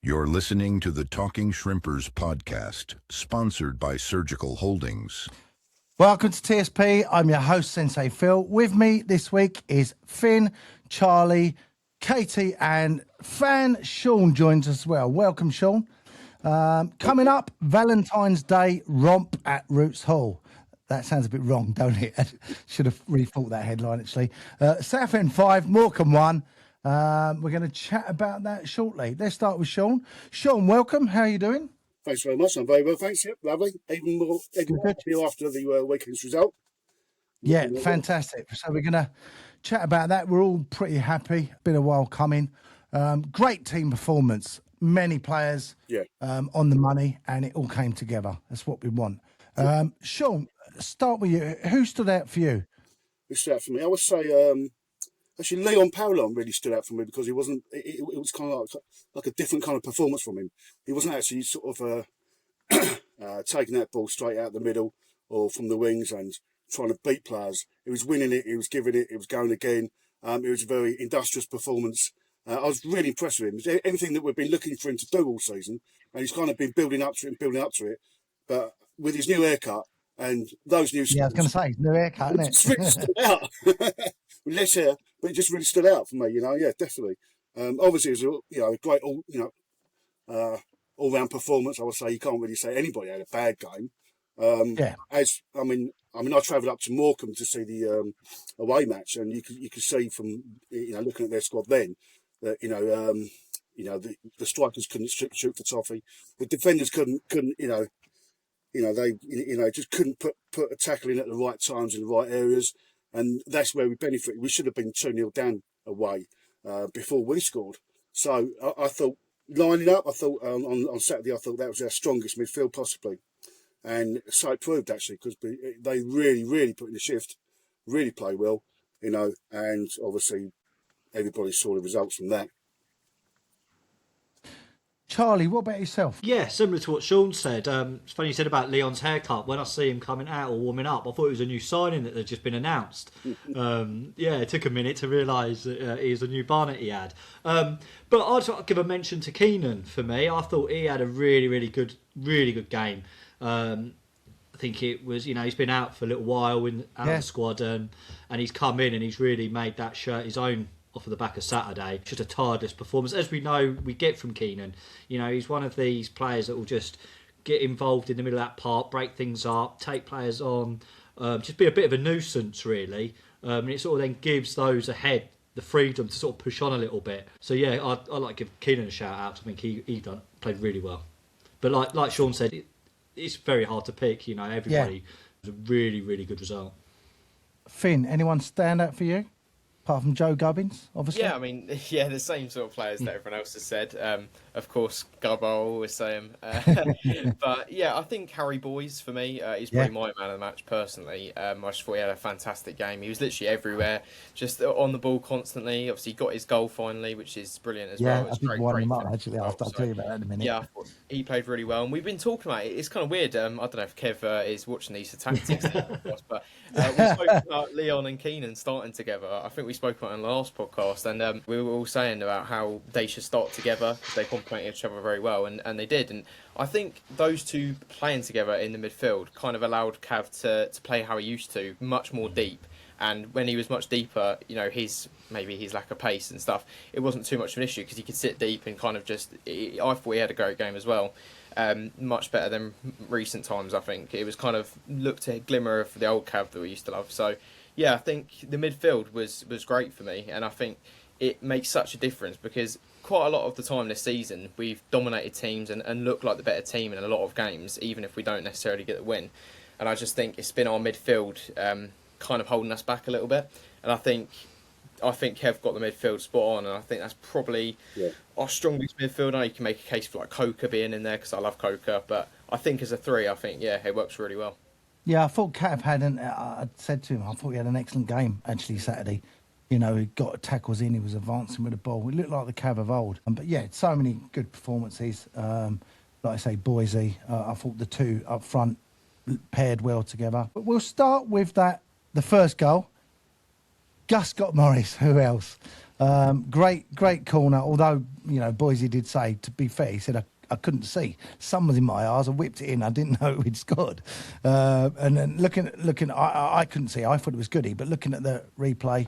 You're listening to the Talking Shrimpers podcast, sponsored by Surgical Holdings. Welcome to TSP. I'm your host, Sensei Phil. With me this week is Finn, Charlie, Katie, and fan Sean joins us as well. Welcome, Sean. Coming up, Valentine's Day romp at Roots Hall. That sounds a bit wrong, don't it? Should have rethought that headline, actually. Southend 5, Morecambe 1. We're going to chat about that shortly. Let's start with Sean. Sean, welcome. How are you doing? Thanks very much. I'm very well, thanks. Yep, lovely. Even more happy after the weekend's result. Yeah, fantastic. So we're going to chat about that. We're all pretty happy. Been a while coming. Great team performance. Many players on the money, and it all came together. That's what we want. Sean, start with you. Who stood out for you? Who stood out for me? I would say actually Leon Paulon really stood out for me because he wasn't. It was kind of like a different kind of performance from him. He wasn't actually sort of taking that ball straight out the middle or from the wings and trying to beat players. He was winning it. He was giving it. It was going again. It was a very industrious performance. I was really impressed with him. Anything that we've been looking for him to do all season, and he's kind of been building up to it. But with his new haircut and those new I was going to say, new haircut, isn't it? It really stood out. With less hair, but it just really stood out for me, yeah, definitely. Obviously, it was a great all-round performance. I would say you can't really say anybody had a bad game. I travelled up to Morecambe to see the away match, and you could see from looking at their squad then that the strikers couldn't shoot for toffee, the defenders couldn't they just couldn't put a tackle in at the right times in the right areas, and that's where we benefited. We should have been 2-0 down away before we scored. So I thought lining up, on Saturday, I thought that was our strongest midfield possibly. And so it proved, actually, because they really, really put in the shift, really play well, and obviously everybody saw the results from that. Charlie, what about yourself? Yeah, similar to what Sean said. It's funny you said about Leon's haircut. When I see him coming out or warming up, I thought it was a new signing that had just been announced. It took a minute to realise that he was a new Barnet he had. But I'd give a mention to Keenan for me. I thought he had a really, really good game. I think it was, he's been out for a little while out of the squad, and he's come in and he's really made that shirt his own off of the back of Saturday. Just a tireless performance, as we know we get from Keenan. He's one of these players that will just get involved in the middle of that part, break things up, take players on, just be a bit of a nuisance really, and it sort of then gives those ahead the freedom to sort of push on a little bit. So yeah, I'd like to give Keenan a shout out. I think he played really well, but like Sean said, it's very hard to pick. Everybody was a really, really good result. Finn, anyone stand out for you? Apart from Joe Gubbins, obviously. Yeah, the same sort of players that everyone else has said. Of course, Gubbo, I always say him. But yeah, I think Harry Boyes, for me, he's probably my man of the match personally. I just thought he had a fantastic game. He was literally everywhere, just on the ball constantly. Obviously, he got his goal finally, which is brilliant as well. Yeah, I think he won him up, actually. I'll tell you about that in a minute. Yeah, I thought he played really well. And we've been talking about it. It's kind of weird. I don't know if Kev is watching these tactics, but we spoke about Leon and Keenan starting together. I think we spoke about it in the last podcast, and we were all saying about how they should start together. They complemented each other very well, and they did. And I think those two playing together in the midfield kind of allowed Cav to play how he used to, much more deep. And when he was much deeper, his lack of pace and stuff, it wasn't too much of an issue because he could sit deep and kind of just. I thought he had a great game as well. Much better than recent times, I think. It was kind of looked a glimmer of the old Cav that we used to love. So, yeah, I think the midfield was great for me, and I think it makes such a difference because quite a lot of the time this season we've dominated teams and looked like the better team in a lot of games, even if we don't necessarily get the win. And I just think it's been our midfield kind of holding us back a little bit. And I think Kev got the midfield spot on, and I think that's probably our strongest midfield. I know you can make a case for like Coker being in there because I love Coker, but I think as a three, I think it works really well. Yeah, I thought Cav I said to him, I thought he had an excellent game actually Saturday. He got tackles in, he was advancing with the ball. It looked like the Cav of old. But yeah, so many good performances. Like I say, Boise, I thought the two up front paired well together. But we'll start with the first goal. Gus Scott Morris, who else? Great corner. Although Boise did say, to be fair, he said I couldn't see. Sun was in my eyes. I whipped it in. I didn't know we'd scored. And then looking, I couldn't see. I thought it was goody, but looking at the replay,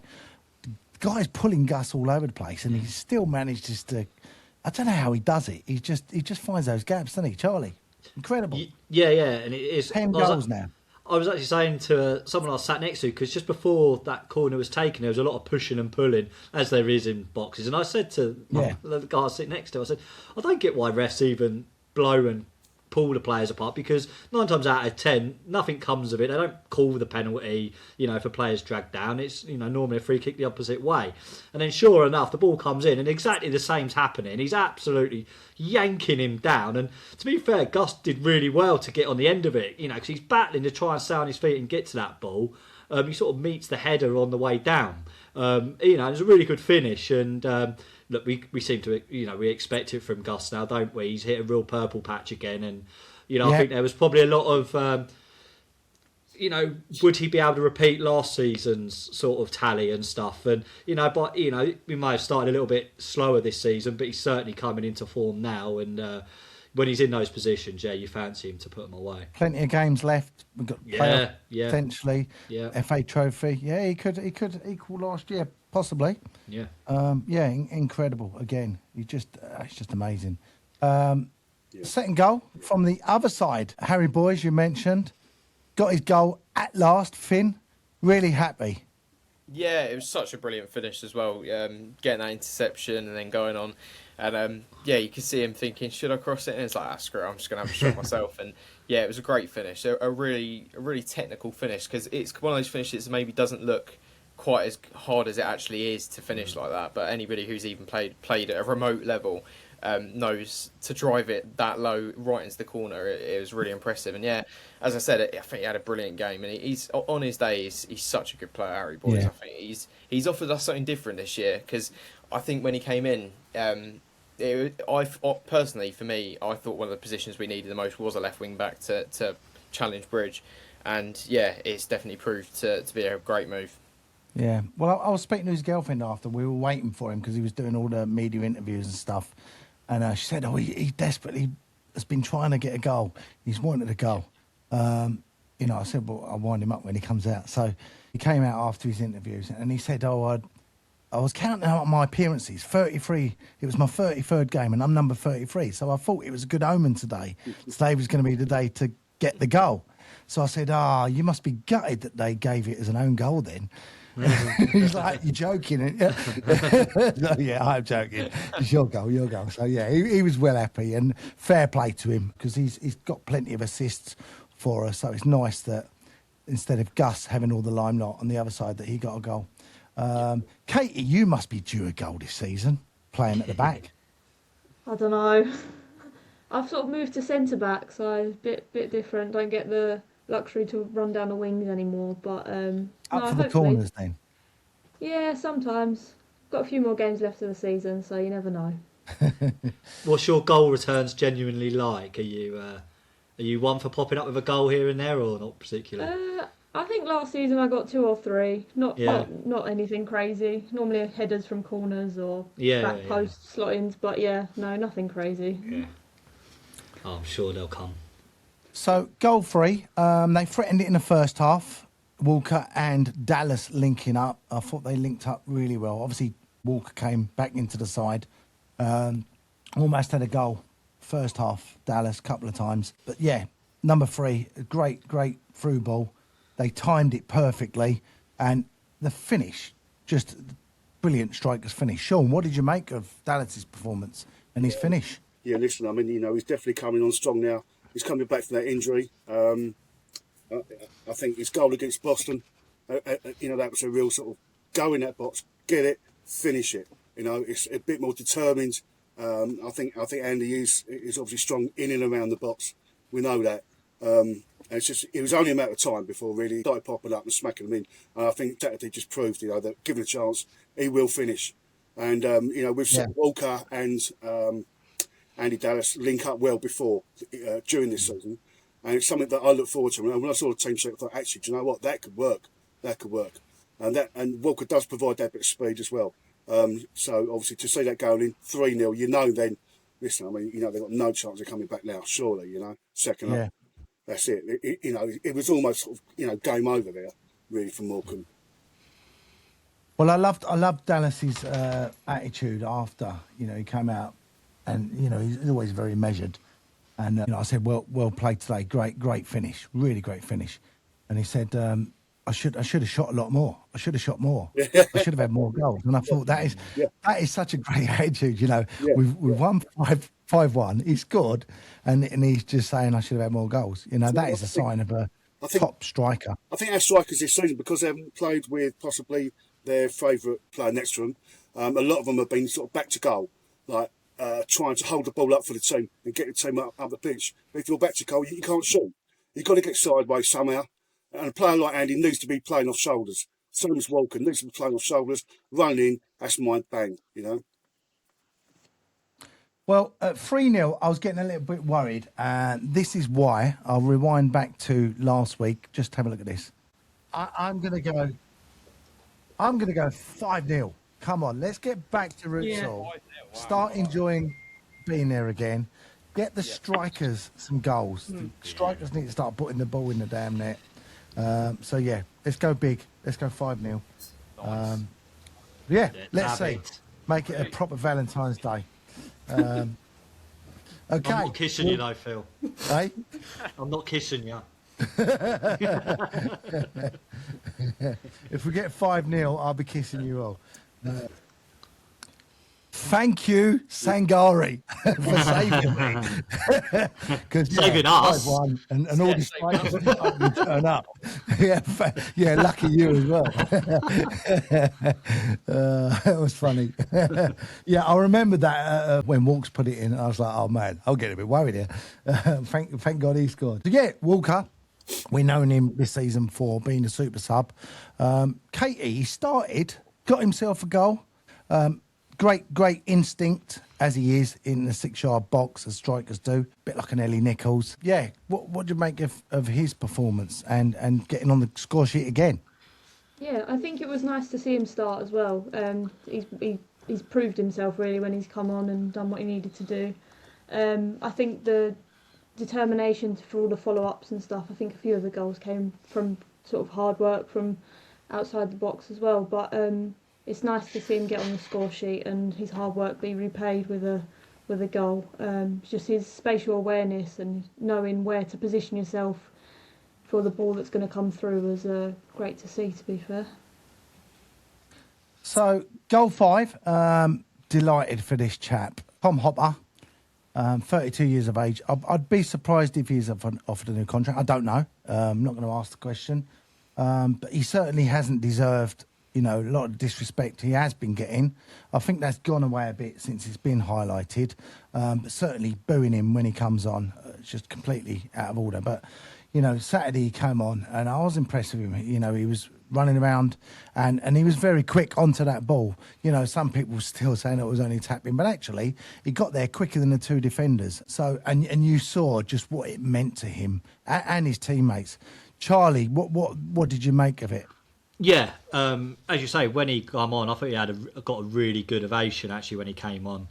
the guy's pulling Gus all over the place, and he still manages to. I don't know how he does it. He just finds those gaps, doesn't he, Charlie? Incredible. Yeah, and it is 10 goals now. I was actually saying to someone I sat next to, because just before that corner was taken, there was a lot of pushing and pulling, as there is in boxes. And I said to the guy I sit next to, I said, I don't get why refs even blow and pull the players apart, because 9 times out of 10, nothing comes of it. They don't call the penalty, if a player's dragged down. It's, normally a free kick the opposite way. And then sure enough, the ball comes in and exactly the same's happening. He's absolutely yanking him down. And to be fair, Gus did really well to get on the end of it, because he's battling to try and stay on his feet and get to that ball. He sort of meets the header on the way down. It was a really good finish. And look, we seem to, we expect it from Gus now, don't we? He's hit a real purple patch again. And, I think there was probably a lot of, would he be able to repeat last season's sort of tally and stuff? And, but, we might have started a little bit slower this season, but he's certainly coming into form now. And when he's in those positions, you fancy him to put them away. Plenty of games left. We've got playoff potentially. Yeah. FA Trophy. Yeah, he could equal last year, possibly. Yeah. Incredible. Again, it's just amazing. Second goal from the other side. Harry Boyes, you mentioned, got his goal at last. Finn, really happy. Yeah, it was such a brilliant finish as well. Getting that interception and then going on. And you could see him thinking, should I cross it? And it's like, screw it, I'm just going to have a shot myself. And yeah, it was a great finish. A really technical finish, because it's one of those finishes that maybe doesn't look quite as hard as it actually is to finish like that. But anybody who's even played at a remote level knows to drive it that low right into the corner. It was really impressive. And yeah, as I said, I think he had a brilliant game. And he's on his day. He's such a good player, Harry Boyes. I think he's offered us something different this year, because I think when he came in, personally, for me, I thought one of the positions we needed the most was a left wing back to challenge Bridge, and it's definitely proved to be a great move. Yeah, well, I was speaking to his girlfriend after. We were waiting for him because he was doing all the media interviews and stuff, and she said, he desperately has been trying to get a goal. He's wanted a goal. I said, well, I'll wind him up when he comes out. So he came out after his interviews and he said, I was counting out my appearances, 33. It was my 33rd game, and I'm number 33. So I thought it was a good omen today. Today was going to be the day to get the goal. So I said, you must be gutted that they gave it as an own goal then. He's like, you're joking. No, yeah, I'm joking. It's your goal. So, yeah, he was well happy, and fair play to him, because he's got plenty of assists for us. So it's nice that instead of Gus having all the limelight on the other side, that he got a goal. Katie, you must be due a goal this season, playing at the back. I don't know. I've sort of moved to centre back, so a bit different. Don't get the luxury to run down the wings anymore. But up for the corners then. Yeah, sometimes. Got a few more games left of the season, so you never know. What's your goal returns genuinely like? Are you one for popping up with a goal here and there, or not particularly? I think last season I got 2 or 3. Not anything crazy. Normally headers from corners or back post slot-ins, but nothing crazy. Yeah. I'm sure they'll come. So, goal free. They threatened it in the first half. Walker and Dallas linking up. I thought they linked up really well. Obviously, Walker came back into the side. Almost had a goal. First half, Dallas, a couple of times. But number 3, great through ball. They timed it perfectly, and the finish, just brilliant striker's finish. Sean, what did you make of Dallas's performance and his finish? Yeah, listen, I mean, he's definitely coming on strong now. He's coming back from that injury. I think his goal against Boston, that was a real sort of go in that box, get it, finish it. It's a bit more determined. I think Andy is obviously strong in and around the box. We know that. And it was only a matter of time before really he started popping up and smacking them in. And I think Saturday just proved, that given a chance, he will finish. And, we've seen Walker and Andy Dallas link up well before, during this season. And it's something that I look forward to. And when I saw the team sheet, I thought, actually, do you know what? That could work. And Walker does provide that bit of speed as well. So obviously to see that goal in 3-0, you know, then listen, I mean, you know, they've got no chance of coming back now, surely, you know, second up. That's it. You know, it was almost sort of, you know, game over there, really, for Morecambe. Well, I loved Dallas's attitude after, you know, he came out, and you know he's always very measured. And you know, I said, well played today, great finish, really great finish. And he said, I should have shot a lot more. I should have shot more. I should have had more goals. And I thought that is such a great attitude. You know, we've won 5-1. He scored, and he's just saying I should have had more goals. You know, that is a sign of a top striker. I think our strikers this season, because they haven't played with possibly their favourite player next to them, a lot of them have been sort of back to goal, like trying to hold the ball up for the team and get the team up the pitch. But if you're back to goal, you can't shoot. You've got to get sideways somehow. And a player like Andy needs to be playing off shoulders. Same as Walker, needs to be playing off shoulders, running, that's mine, bang, you know. Well, at 3-0, I was getting a little bit worried. And this is why. I'll rewind back to last week. Just have a look at this. I'm going to go 5-0. Come on, let's get back to roots. Start enjoying being there again. Get the strikers some goals. The strikers need to start putting the ball in the damn net. So yeah, let's go big. Let's go 5-0. Let's see. Make it a proper Valentine's Day. Okay. I'm not kissing you though, Phil. Hey? I'm not kissing you. If we get 5-0, I'll be kissing you all. Thank you, Sangari, for saving me. Saving us. And all the strikers didn't turn up. Lucky you as well. It was funny. I remember that when Walks put it in, I was like, oh man, I'll get a bit worried here. Thank God he scored. So Walker, we've known him this season for being a super sub. Katie, he started, got himself a goal. Great instinct, as he is in the 6-yard box, as strikers do. Bit like an Ellie Nichols. Yeah, what do you make of his performance and getting on the score sheet again? Yeah, I think it was nice to see him start as well. He's proved himself really when he's come on and done what he needed to do. I think the determination for all the follow-ups and stuff, I think a few of the goals came from sort of hard work from outside the box as well. But it's nice to see him get on the score sheet and his hard work be repaid with a goal. Just his spatial awareness and knowing where to position yourself for the ball that's going to come through was great to see, to be fair. So, goal 5, delighted for this chap. Tom Hopper, 32 years of age. I'd be surprised if he's offered a new contract. I don't know. I'm not going to ask the question. But he certainly hasn't deserved, you know, a lot of disrespect he has been getting. I think that's gone away a bit since it's been highlighted. But certainly booing him when he comes on, it's just completely out of order. But, you know, Saturday he came on and I was impressed with him. You know, he was running around and he was very quick onto that ball. You know, some people still saying it was only tapping, but actually he got there quicker than the 2 defenders. So, and you saw just what it meant to him and his teammates. Charlie, what did you make of it? Yeah, as you say, when he came on, I thought he got a really good ovation actually when he came on.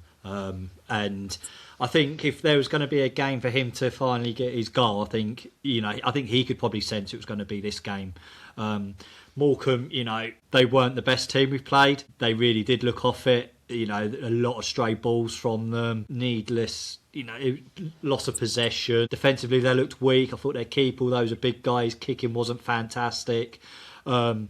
And I think if there was going to be a game for him to finally get his goal, I think he could probably sense it was going to be this game. Morecambe, you know, they weren't the best team we've played. They really did look off it. You know, a lot of stray balls from them, needless, you know, loss of possession. Defensively, they looked weak. I thought their keeper, although he was a big guy, his kicking wasn't fantastic. And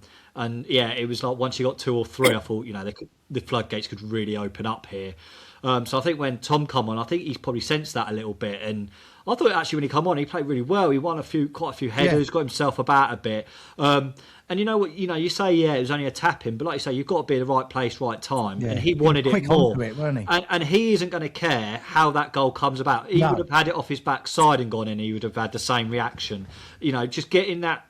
yeah, it was like once you got 2 or 3, I thought, you know, the floodgates could really open up here. So I think when Tom come on, I think he's probably sensed that a little bit. And I thought actually when he come on, he played really well. He won quite a few headers, got himself about a bit. And you know what? You know, you say it was only a tap-in, but like you say, you've got to be in the right place, right time. Yeah. And he wanted it more. Wasn't he? And he isn't going to care how that goal comes about. He would have had it off his backside and gone in. He would have had the same reaction. You know, just getting that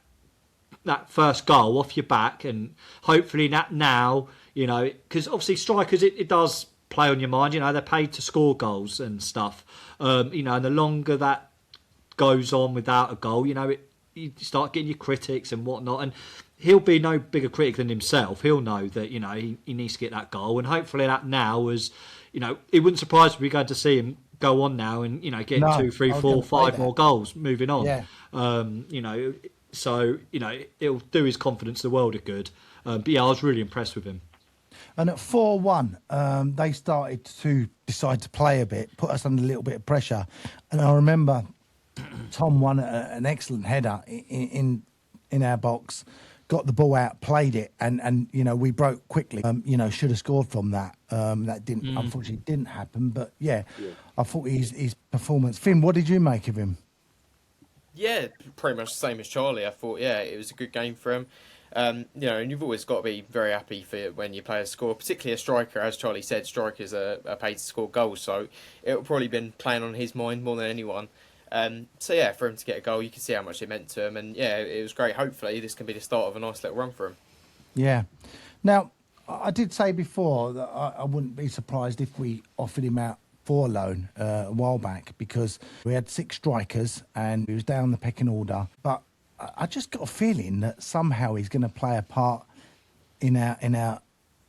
first goal off your back, and hopefully that now, you know, because obviously strikers, it does play on your mind. You know, they're paid to score goals and stuff. You know, and the longer that goes on without a goal, you know, you start getting your critics and whatnot. And he'll be no bigger critic than himself. He'll know that, you know, he needs to get that goal. And hopefully that now is, you know, it wouldn't surprise me if we go to see him go on now and, you know, get 2, 3, 4, 5 more goals moving on. Yeah. You know, so, you know, it'll do his confidence the world of good. But yeah, I was really impressed with him. And at 4-1, they started to decide to play a bit, put us under a little bit of pressure. And I remember Tom won an excellent header in our box, got the ball out, played it, and you know, we broke quickly. You know, should have scored from that. That didn't, unfortunately, didn't happen. But yeah, I thought his performance. Finn, what did you make of him? Yeah, pretty much the same as Charlie. I thought, yeah, it was a good game for him. You know, and you've always got to be very happy for when your players score, particularly a striker. As Charlie said, strikers are paid to score goals, so it'll probably been playing on his mind more than anyone. So yeah, for him to get a goal, you can see how much it meant to him, and yeah, it was great. Hopefully, this can be the start of a nice little run for him. Yeah. Now, I did say before that I wouldn't be surprised if we offered him out for loan a while back, because we had 6 strikers and he was down the pecking order, but I just got a feeling that somehow he's going to play a part in our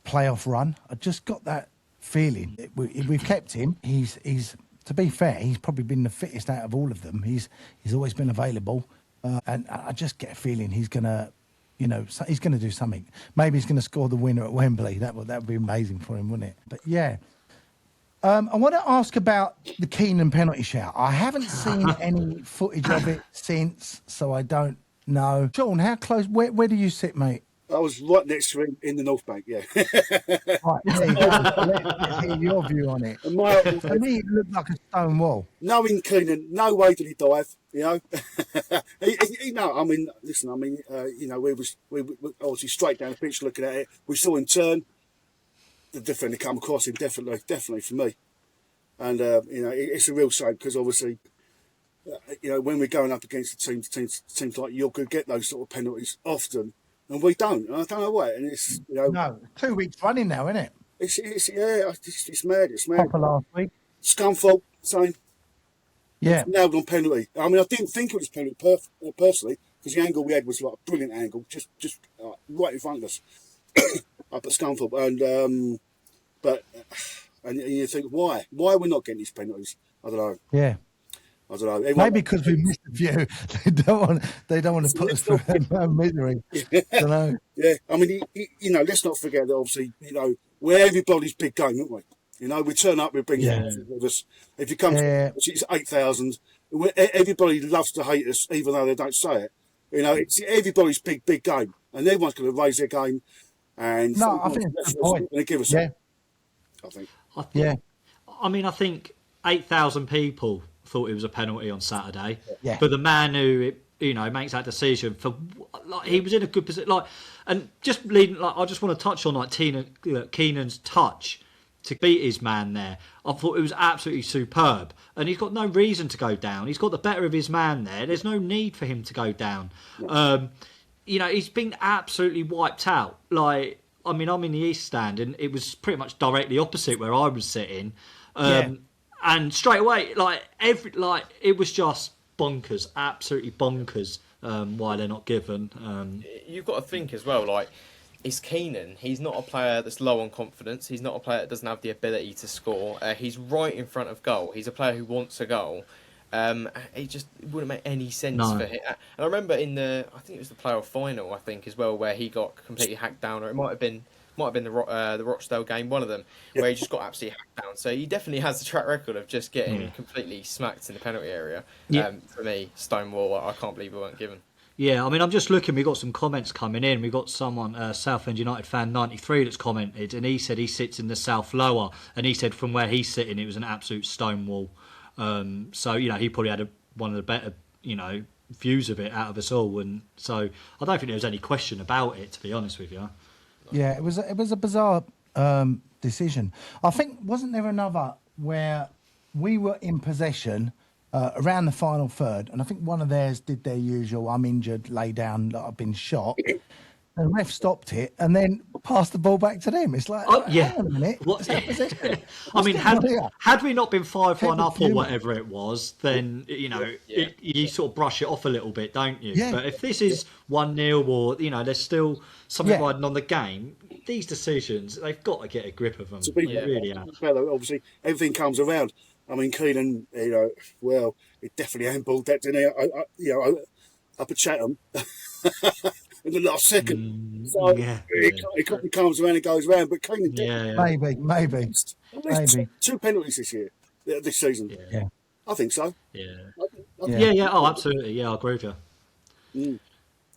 playoff run. I just got that feeling. We've kept him. He's to be fair, he's probably been the fittest out of all of them. He's always been available, and I just get a feeling he's going to, you know, he's going to do something. Maybe he's going to score the winner at Wembley. That would be amazing for him, wouldn't it? But yeah. I want to ask about the Keenan penalty shout. I haven't seen any footage of it since, so I don't know. Sean, how close? Where do you sit, mate? I was right next to him in the North Bank, yeah. Right, there you go. Let's hear your view on it. For me, it looked like a stone wall. Knowing Keenan, no way did he dive, you know. No, I mean, listen, I mean, you know, we obviously straight down the pitch looking at it. We saw him turn. The defender come across him, definitely for me. And, you know, it's a real shame because obviously, you know, when we're going up against the teams like you're going to get those sort of penalties often, and we don't. And I don't know why. And it's, you know, no, 2 weeks running now, isn't it? It's mad. It's mad. Proper last week. Scunthorpe, same. Yeah. Nailed on penalty. I mean, I didn't think it was penalty personally, because the angle we had was like a brilliant angle, just right in front of us up at Scunthorpe. And and you think, why are we not getting these penalties? I don't know. Yeah. I don't know. Everyone, maybe because we missed a few. They don't want to put us through our misery. Yeah. I don't know. Yeah. I mean, you know, let's not forget that obviously, you know, we're everybody's big game, aren't we? You know, we turn up, we bring it with us. If you come, it's 8,000. Everybody loves to hate us, even though they don't say it. You know, it's everybody's big game, and everyone's going to raise their game. And no, I think that's the point. Going to give us I think. I mean, I think 8,000 people thought it was a penalty on Saturday. Yeah. But the man who, you know, makes that decision for, like, he was in a good position. Like, and just leading, like, I just want to touch on like Keenan's touch to beat his man there. I thought it was absolutely superb, and he's got no reason to go down. He's got the better of his man there. There's no need for him to go down. You know, he's been absolutely wiped out. Like, I mean, I'm in the East stand, and it was pretty much directly opposite where I was sitting. And straight away, it was just bonkers, absolutely bonkers. Why they're not given. You've got to think as well, like, is Keenan. He's not a player that's low on confidence. He's not a player that doesn't have the ability to score. He's right in front of goal. He's a player who wants a goal. It just wouldn't make any sense for him. And I remember I think it was the playoff final, I think, as well, where he got completely hacked down, or it might have been the Rochdale game, one of them, where he just got absolutely hacked down. So he definitely has the track record of just getting completely smacked in the penalty area. For me, Stonewall, I can't believe we weren't given. Yeah, I mean, I'm just looking. We've got some comments coming in. We've got someone, Southend United fan 93, that's commented, and he said he sits in the South Lower, and he said from where he's sitting, it was an absolute stonewall. So, you know, he probably had one of the better, you know, views of it out of us all, and so I don't think there was any question about it, to be honest with you. Yeah, it was a bizarre decision. I think, wasn't there another where we were in possession around the final third, and I think one of theirs did their usual, I'm injured, lay down, I've been shot. the ref stopped it and then passed the ball back to them. It's like, hang on a minute. What? Possession. I mean, had we not been 5-1 up or humour. whatever it was, then you sort of brush it off a little bit, don't you? Yeah. But if this is 1-0 or there's still something riding on the game, these decisions they've got to get a grip of them. To be really obviously, everything comes around. I mean, Keenan, he definitely handballed that, didn't he? Up at Chatham in the last second. So it comes around and goes around. But Keenan, maybe. At least 2 penalties this season. Yeah. I think so. Yeah. Yeah. Oh, absolutely. Yeah, I agree with you.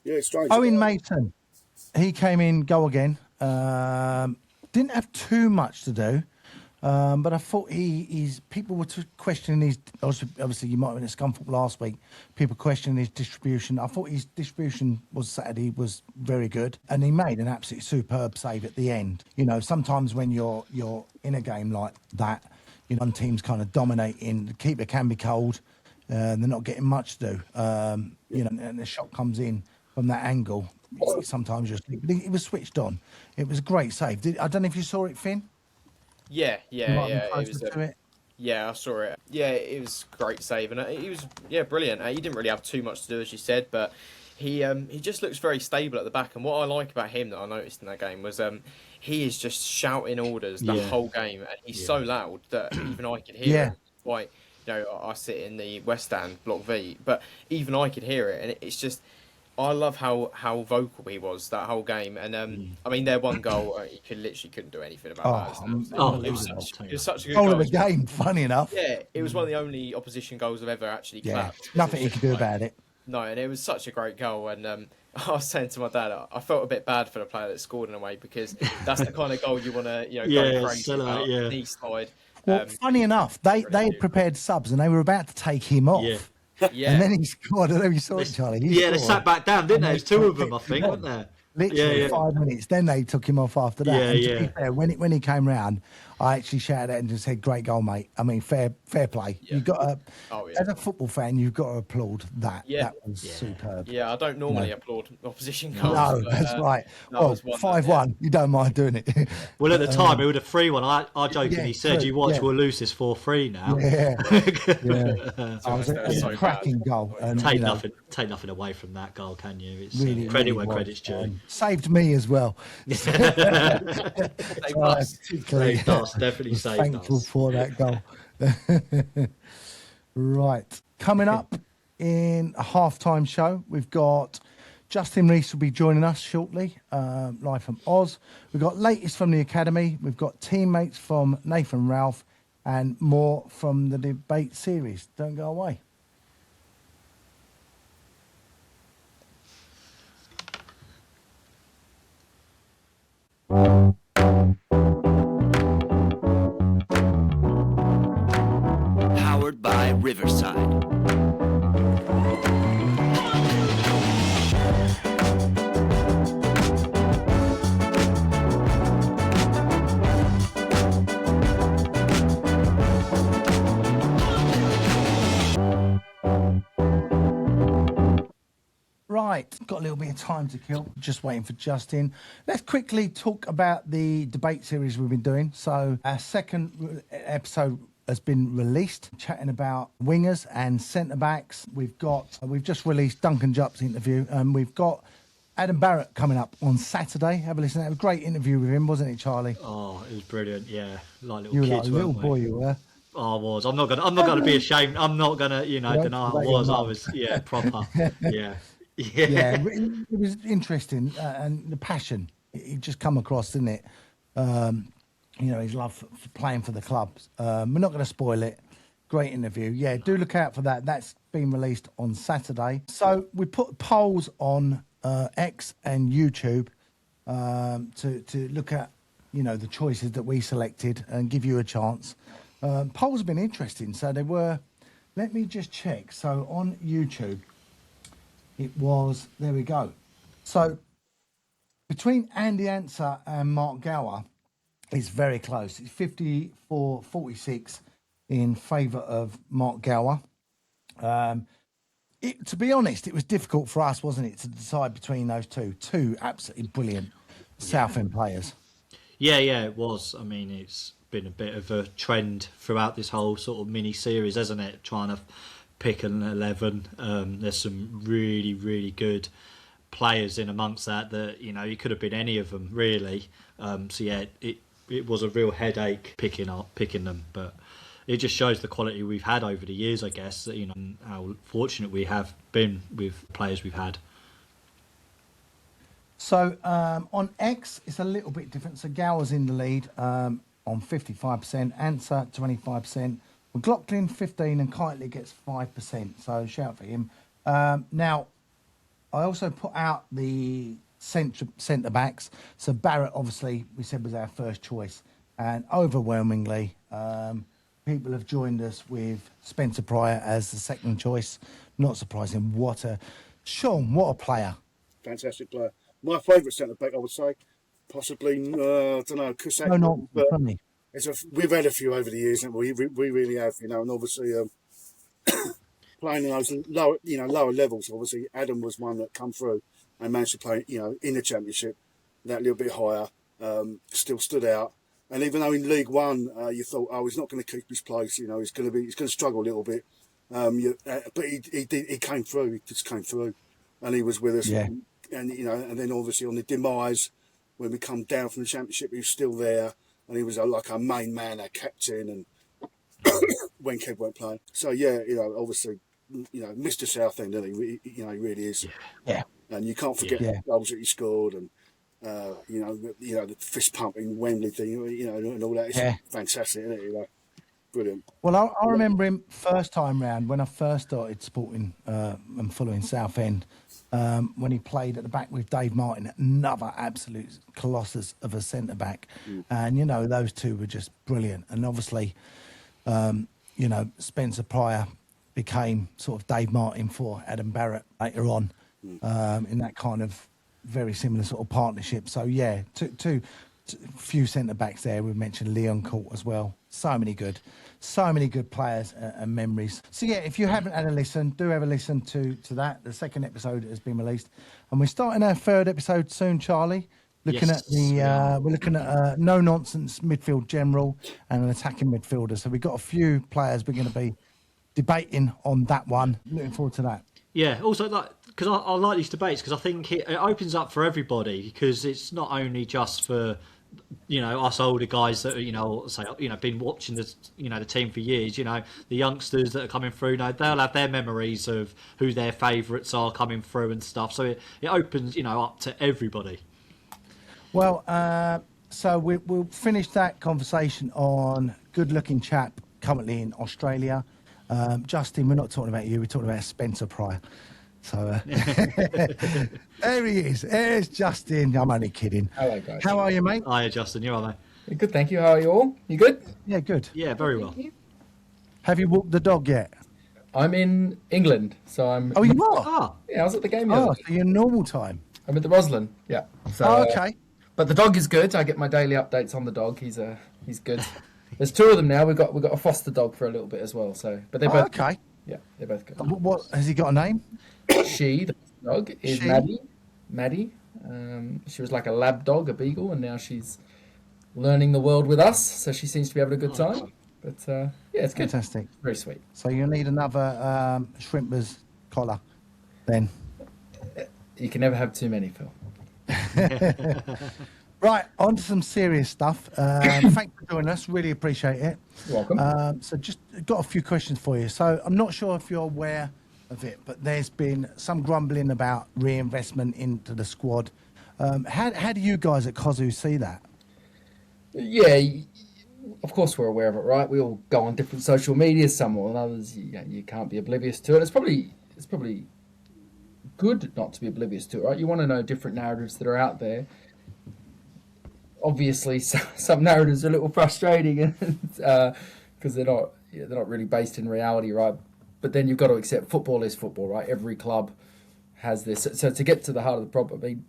Yeah, it's strange. Owen Mason, he came in, goal again. Didn't have too much to do. But I thought people were questioning his, obviously you might have been at Scunthorpe last week, people questioning his distribution. I thought his distribution Saturday was very good, and he made an absolutely superb save at the end. Sometimes when you're in a game like that, one team's kind of dominating, the keeper can be cold, they're not getting much to do, and the shot comes in from that angle. Sometimes but he was switched on. It was a great save. I don't know if you saw it, Finn? Yeah. It was. Yeah, I saw it. Yeah, it was a great save, and he was brilliant. He didn't really have too much to do, as you said, but he just looks very stable at the back. And what I like about him that I noticed in that game was he is just shouting orders the whole game, and he's so loud that even I could hear him. Like, I sit in the West Stand, Block V, but even I could hear it, and it's just. I love how vocal he was that whole game, and I mean, their one goal, he couldn't do anything about that. It was such a good goal of the game. Funny enough, it was one of the only opposition goals I've ever actually clapped. Nothing he could do about it. No, and it was such a great goal, and I was saying to my dad, I felt a bit bad for the player that scored in a way, because that's the kind of goal you want to go crazy about, knee slide. Well, funny enough, they had prepared subs and they were about to take him off. Yeah. And then he scored. I don't know if you saw it, Charlie. They sat back down, didn't they? There's two of them, I think, weren't there? Literally 5 minutes. Then they took him off after that. And to be fair, when he came round, I actually shouted at him and just said, "Great goal, mate." I mean, fair play. You got to, as a football fan, you've got to applaud that. That was superb. Yeah, I don't normally applaud opposition goals. No, that's right. Well, 5-1, you don't mind doing it. Well, at the time, it was a 3-1. I jokingly said, "You watch, we'll lose this 4-3 now." It was a cracking goal. And, take nothing away from that goal, can you? It's really, credit really where credit's due. Saved me as well. Definitely saved us. Thankful for that goal. Right. Coming up in a halftime show, we've got Justin Rees will be joining us shortly, live from Oz. We've got latest from the Academy. We've got teammates from Nathan Ralph and more from the debate series. Don't go away. Powered by Riverside. Right, got a little bit of time to kill. Just waiting for Justin. Let's quickly talk about the debate series we've been doing. So our second episode has been released, chatting about wingers and centre backs. We've just released Duncan Jupp's interview, and we've got Adam Barrett coming up on Saturday. Have a listen. It was a great interview with him, wasn't it, Charlie? Oh, it was brilliant. Yeah, like little you were kids, like a little boy, you were. Oh, I was. I'm not gonna be ashamed. I'm not gonna, deny I was. I was, proper. Yeah. It was interesting, and the passion it just come across, didn't it? His love for playing for the clubs. We're not going to spoil it. Great interview. Yeah, do look out for that. That's been released on Saturday. So we put polls on X and YouTube to look at the choices that we selected and give you a chance. Polls have been interesting. So they were. Let me just check. So on YouTube. It was, there we go. So between Andy Answer and Mark Gower, it's very close. It's 54-46 in favour of Mark Gower. To be honest, it was difficult for us, wasn't it, to decide between those two. Two absolutely brilliant Southend players. Yeah, it was. I mean, it's been a bit of a trend throughout this whole sort of mini-series, hasn't it? Trying to pick an 11. There's some really, really good players in amongst that, you know, you could have been any of them, really. So, yeah, it was a real headache picking them, but it just shows the quality we've had over the years, I guess, that, you know, how fortunate we have been with players we've had. So on X, it's a little bit different. So Gower's in the lead on 55%, Answer 25%, McLaughlin 15%, and Kitely gets 5%. So shout for him. Now, I also put out the centre backs. So Barrett, obviously, we said was our first choice, and overwhelmingly, people have joined us with Spencer Pryor as the second choice. Not surprising. What a player! Fantastic player. My favourite centre back, I would say, possibly, I don't know, Cusack. No, not but funny. we've had a few over the years, haven't we? We really have, you know, and obviously playing in those lower levels. Obviously, Adam was one that come through and managed to play, you know, in the Championship, that little bit higher, still stood out. And even though in League One you thought, oh, he's not going to keep his place, you know, he's going to struggle a little bit. But he came through. He just came through, and he was with us. Yeah. And you know, and then obviously on the demise, when we come down from the Championship, he was still there, and he was like our main man, our captain, and when Kev weren't playing. So yeah, you know, obviously, you know, Mr. Southend, isn't he? You know, he really is. Yeah. And you can't forget the goals that he scored, and you know, the fist pumping Wembley thing, you know, and all that. It's fantastic, isn't it? You know, brilliant. Well, I remember him first time round when I first started supporting and following Southend. When he played at the back with Dave Martin, another absolute colossus of a centre-back. And, you know, those two were just brilliant. And obviously, you know, Spencer Pryor became sort of Dave Martin for Adam Barrett later on in that kind of very similar sort of partnership. So, yeah, two few centre-backs there. We mentioned Leon Court as well. So many good players and memories. So yeah, if you haven't had a listen, do have a listen to that. The second episode has been released, and we're starting our third episode soon, Charlie. Looking at we're looking at no nonsense midfield general and an attacking midfielder. So we've got a few players we're going to be debating on that one. Looking forward to that. Yeah, also because I like these debates because I think it opens up for everybody, because it's not only just for, you know, us older guys that, you know, say, you know, been watching the team for years. You know, the youngsters that are coming through, you know, they'll have their memories of who their favourites are coming through and stuff. So it opens, you know, up to everybody. Well, so we'll finish that conversation on good-looking chap currently in Australia. Justin, we're not talking about you. We're talking about Spencer Pryor. So there he is. There's Justin. I'm only kidding. Hello, guys. How are you, mate? Hiya, Justin. You all right, mate? Good, thank you. How are you all? You good? Yeah, good. Yeah, very well. Have you walked the dog yet? I'm in England, so I'm. Oh, you are? Ah, Yeah, I was at the game. Oh, so you're normal time. I'm at the Roslyn. Yeah. So, Oh, okay. But the dog is good. I get my daily updates on the dog. He's good. There's two of them now. We've got a foster dog for a little bit as well. So, but they're both okay. Yeah, they're both good. What has he got a name? She, the dog, is She? Maddie. She was like a lab dog, a beagle, and now she's learning the world with us. So she seems to be having a good time. But yeah, it's good. Fantastic. Very sweet. So you'll need another shrimper's collar then. You can never have too many, Phil. Right, on to some serious stuff. Thanks for joining us. Really appreciate it. You're welcome. So just got a few questions for you. So I'm not sure if you're aware of it, but there's been some grumbling about reinvestment into the squad. How do you guys at Kazu see that? Yeah, of course we're aware of it, right? We all go on different social media, some more than others. You can't be oblivious to it. It's probably good not to be oblivious to it, right? You want to know different narratives that are out there. Obviously, some narratives are a little frustrating because they're not really based in reality, right? But then you've got to accept football is football, right? Every club has this. So to get to the heart of the problem, I mean,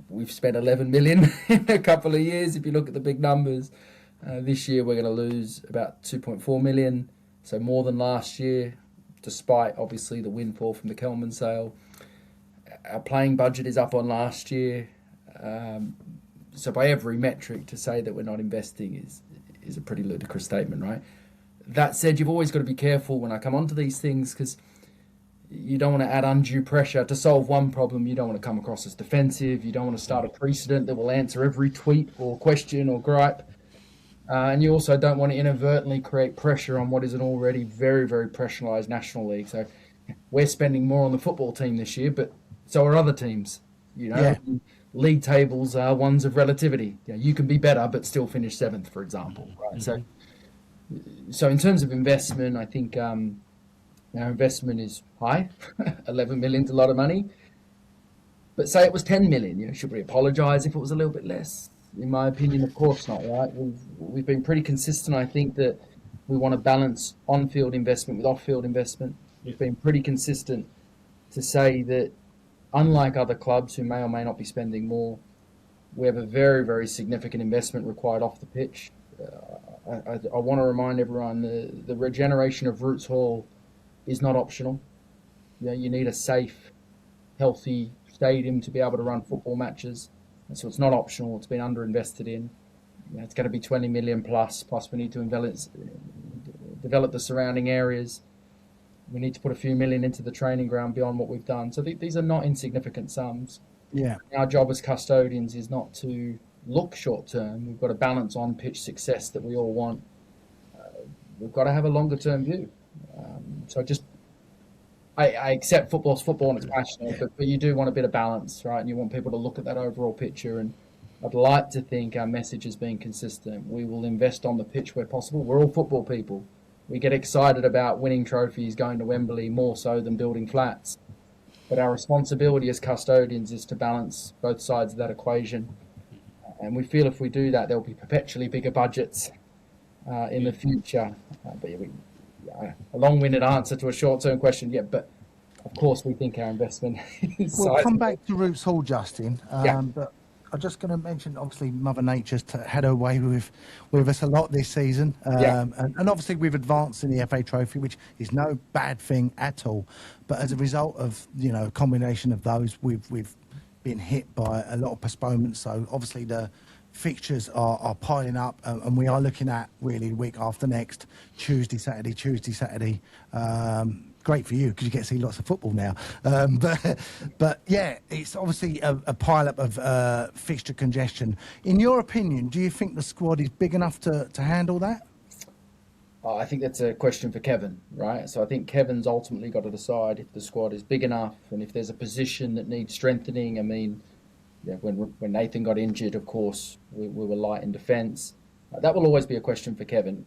we've spent 11 million in a couple of years. If you look at the big numbers, this year we're going to lose about 2.4 million, so more than last year. despite obviously the windfall from the Kelman sale. Our playing budget is up on last year. So by every metric, to say that we're not investing is a pretty ludicrous statement, right? That said, you've always got to be careful when I come onto these things, because you don't want to add undue pressure. To solve one problem, you don't want to come across as defensive. You don't want to start a precedent that will answer every tweet or question or gripe. And you also don't want to inadvertently create pressure on what is an already very, very pressurised National League. So we're spending more on the football team this year, but so are other teams. You know, league tables are ones of relativity. You can be better, but still finish 7th, for example. Right? So in terms of investment, I think our investment is high. 11 million is a lot of money. But say it was 10 million, should we apologise if it was a little bit less? In my opinion, of course not, right? We've been pretty consistent. I think that we want to balance on-field investment with off-field investment. We've been pretty consistent to say that, unlike other clubs who may or may not be spending more, we have a very, very significant investment required off the pitch. I want to remind everyone the regeneration of Roots Hall is not optional. You need a safe, healthy stadium to be able to run football matches. And so it's not optional. It's been underinvested in. It's going to be 20 million plus we need to develop the surrounding areas. We need to put a few million into the training ground beyond what we've done. So these are not insignificant sums. Yeah. Our job as custodians is not to look short term. We've got to balance on pitch success that we all want. We've got to have a longer term view. I accept football's football and it's passionate, but you do want a bit of balance, right? And you want people to look at that overall picture. And I'd like to think our message has been consistent. We will invest on the pitch where possible. We're all football people. We get excited about winning trophies, going to Wembley, more so than building flats. But our responsibility as custodians is to balance both sides of that equation. And we feel if we do that, there'll be perpetually bigger budgets in the future. A long-winded answer to a short-term question, but of course we think our investment is We'll sizable. come back to Roots Hall, Justin. But I'm just going to mention, obviously, Mother Nature's had her way with us a lot this season. And obviously we've advanced in the FA Trophy, which is no bad thing at all. But as a result of, a combination of those, we've been hit by a lot of postponements. So obviously the fixtures are piling up, and we are looking at really week after next, Tuesday, Saturday. Great for you because you get to see lots of football now. But yeah, it's obviously a pile-up of fixture congestion. In your opinion, do you think the squad is big enough to handle that? I think that's a question for Kevin, right? So I think Kevin's ultimately got to decide if the squad is big enough and if there's a position that needs strengthening. I mean, when Nathan got injured, of course, we were light in defence. That will always be a question for Kevin.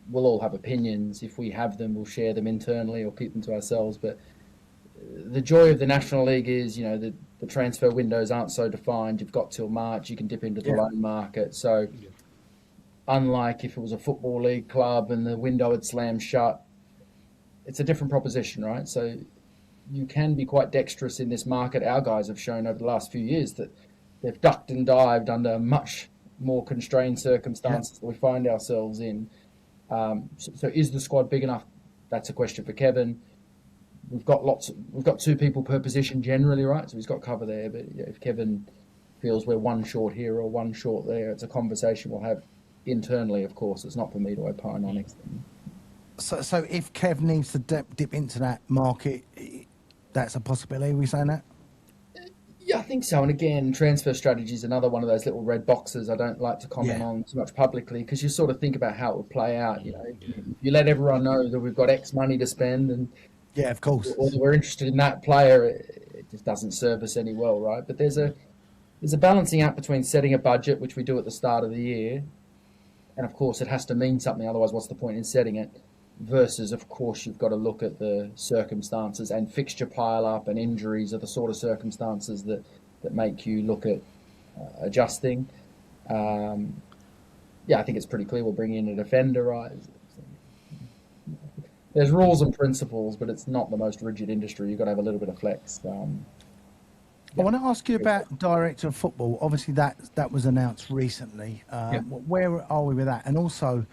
We'll all have opinions. If we have them, we'll share them internally or keep them to ourselves. But the joy of the National League is, the transfer windows aren't so defined. You've got till March. You can dip into the loan market. So unlike if it was a Football League club and the window had slammed shut, it's a different proposition, right? So you can be quite dexterous in this market. Our guys have shown over the last few years that they've ducked and dived under much more constrained circumstances that we find ourselves in. So is the squad big enough? That's a question for Kevin. We've got 2 people per position generally, right? So he's got cover there. But if Kevin feels we're one short here or one short there, it's a conversation we'll have internally. Of course, it's not for me to opine on it. So if Kev needs to dip into that market, that's a possibility. Are we saying that? Yeah, I think so. And again, transfer strategy is another one of those little red boxes I don't like to comment on too much publicly, because you sort of think about how it would play out. You let everyone know that we've got X money to spend, and of course, or we're interested in that player. It just doesn't serve us any well, right? But there's a balancing act between setting a budget, which we do at the start of the year, and of course it has to mean something. Otherwise, what's the point in setting it? Versus, of course, you've got to look at the circumstances, and fixture pile-up and injuries are the sort of circumstances that make you look at adjusting. I think it's pretty clear we'll bring in a defender, right? There's rules and principles, but it's not the most rigid industry. You've got to have a little bit of flex. I want to ask you about director of football. Obviously, that was announced recently. Where are we with that? And also,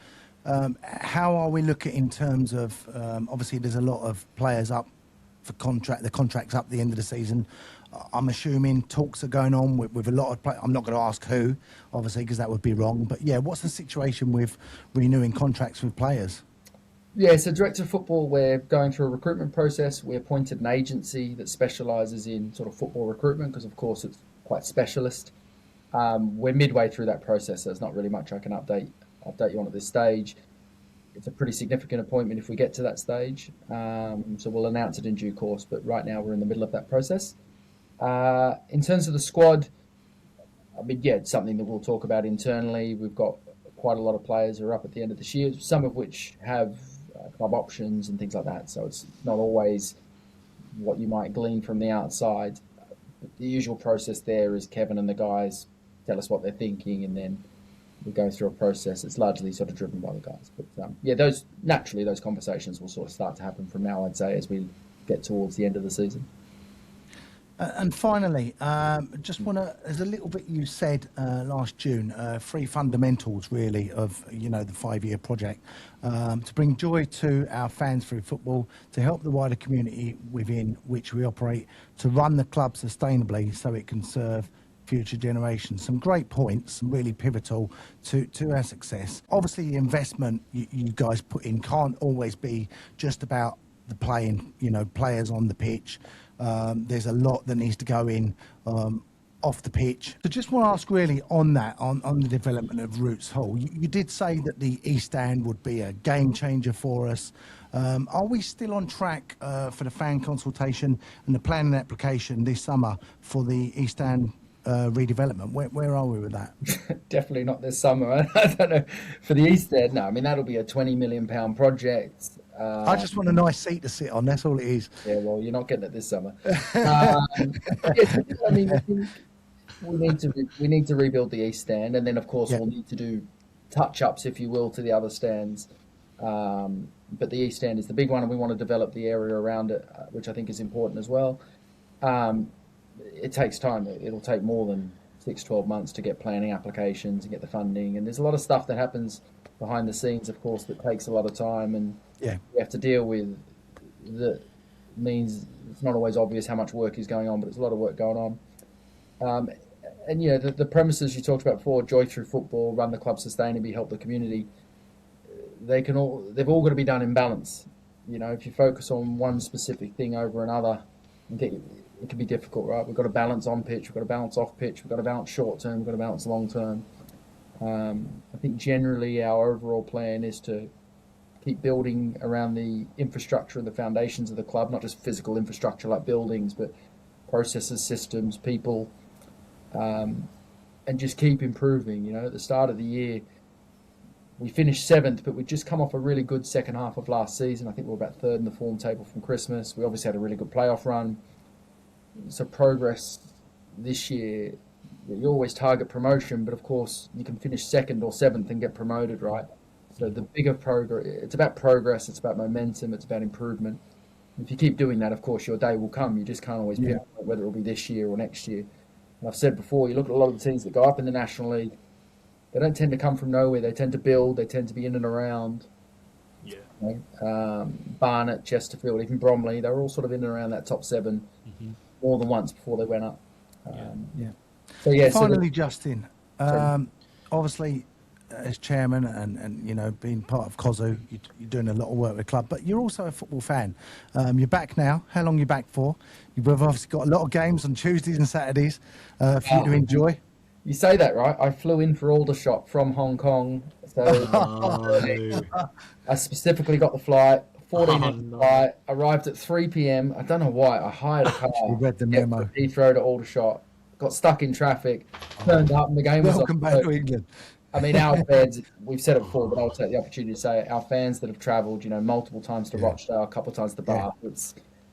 How are we looking in terms of, obviously there's a lot of players up for the contract's up at the end of the season. I'm assuming talks are going on with a lot of players. I'm not going to ask who, obviously, because that would be wrong. But yeah, what's the situation with renewing contracts with players? Yeah, so Director of Football, we're going through a recruitment process. We appointed an agency that specialises in sort of football recruitment because, of course, it's quite specialist. We're midway through that process, so there's not really much I can update you on at this stage. It's a pretty significant appointment if we get to that stage. So we'll announce it in due course, but right now we're in the middle of that process. In terms of the squad, I mean, yeah, it's something that we'll talk about internally. We've got quite a lot of players who are up at the end of this year, some of which have club options and things like that. So it's not always what you might glean from the outside. The usual process there is Kevin and the guys tell us what they're thinking, and then we go through a process. It's largely sort of driven by the guys. But yeah, those conversations will sort of start to happen from now, I'd say, as we get towards the end of the season. And finally, just want to, there's a little bit you said last June, 3 fundamentals really of, the 5-year project, to bring joy to our fans through football, to help the wider community within which we operate, to run the club sustainably so it can serve future generations. Some great points, really pivotal to our success. Obviously, the investment you guys put in can't always be just about the playing, players on the pitch. There's a lot that needs to go in off the pitch. So just want to ask really on that, on the development of Roots Hall. You did say that the East Stand would be a game changer for us. Are we still on track for the fan consultation and the planning application this summer for the East Stand redevelopment? Where are we with that? Definitely not this summer. I don't know. For the East End, no. I mean, that'll be a £20 million project. I just want a nice seat to sit on. That's all it is. Yeah, well, you're not getting it this summer. I mean, I think we need to rebuild the East Stand, and then of course we'll need to do touch-ups, if you will, to the other stands. But the East Stand is the big one, and we want to develop the area around it, which I think is important as well. It takes time. It'll take more than 6-12 months to get planning applications and get the funding, and there's a lot of stuff that happens behind the scenes, of course, that takes a lot of time, and we have to deal with. That means it's not always obvious how much work is going on, but there's a lot of work going on. And the premises you talked about before, joy through football, run the club sustainably, help the community, they've all got to be done in balance. If you focus on one specific thing over another, it can be difficult, right? We've got to balance on pitch, we've got to balance off pitch, we've got to balance short term, we've got to balance long term. I think generally our overall plan is to keep building around the infrastructure and the foundations of the club, not just physical infrastructure like buildings, but processes, systems, people, and just keep improving. At the start of the year, we finished 7th, but we'd just come off a really good second half of last season. I think we were about 3rd in the form table from Christmas. We obviously had a really good playoff run. So progress this year, you always target promotion, but of course you can finish 2nd or 7th and get promoted, right? So the bigger progress, it's about progress, it's about momentum, it's about improvement. If you keep doing that, of course, your day will come. You just can't always pinpoint whether it'll be this year or next year. And I've said before, you look at a lot of the teams that go up in the National League, they don't tend to come from nowhere. They tend to build, they tend to be in and around. Barnet, Chesterfield, even Bromley, they were all sort of in and around that top 7 more than once before they went up. So finally, Justin, obviously as chairman and being part of Kazu, you're doing a lot of work with the club, but you're also a football fan. You're back now. How long are you back for? You've obviously got a lot of games on Tuesdays and Saturdays for you to enjoy. You say that, right? I flew in for Aldershot from Hong Kong, so I specifically got the flight. 14 flight, arrived at 3 p.m. I don't know why. I hired a car. You read the memo. Heathrow to Aldershot, got stuck in traffic, turned up, and the game was Welcome back to England. I mean, our fans, we've said it before, but I'll take the opportunity to say it, our fans that have travelled, multiple times to Rochdale, a couple of times to Bath,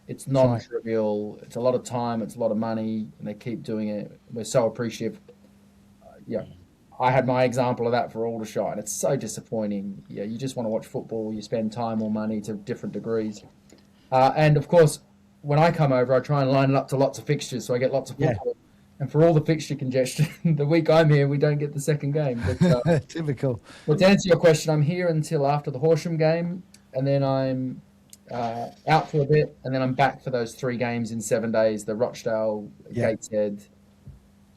it's non-trivial. It's a lot of time, it's a lot of money, and they keep doing it. We're so appreciative. I had my example of that for Aldershot, and it's so disappointing. You just want to watch football. You spend time or money to different degrees. And, of course, when I come over, I try and line it up to lots of fixtures, so I get lots of football. And for all the fixture congestion, the week I'm here, we don't get the second game. But, Typical. well, to answer your question, I'm here until after the Horsham game, and then I'm out for a bit, and then I'm back for those 3 games in 7 days. The Rochdale, Yeah. Gateshead,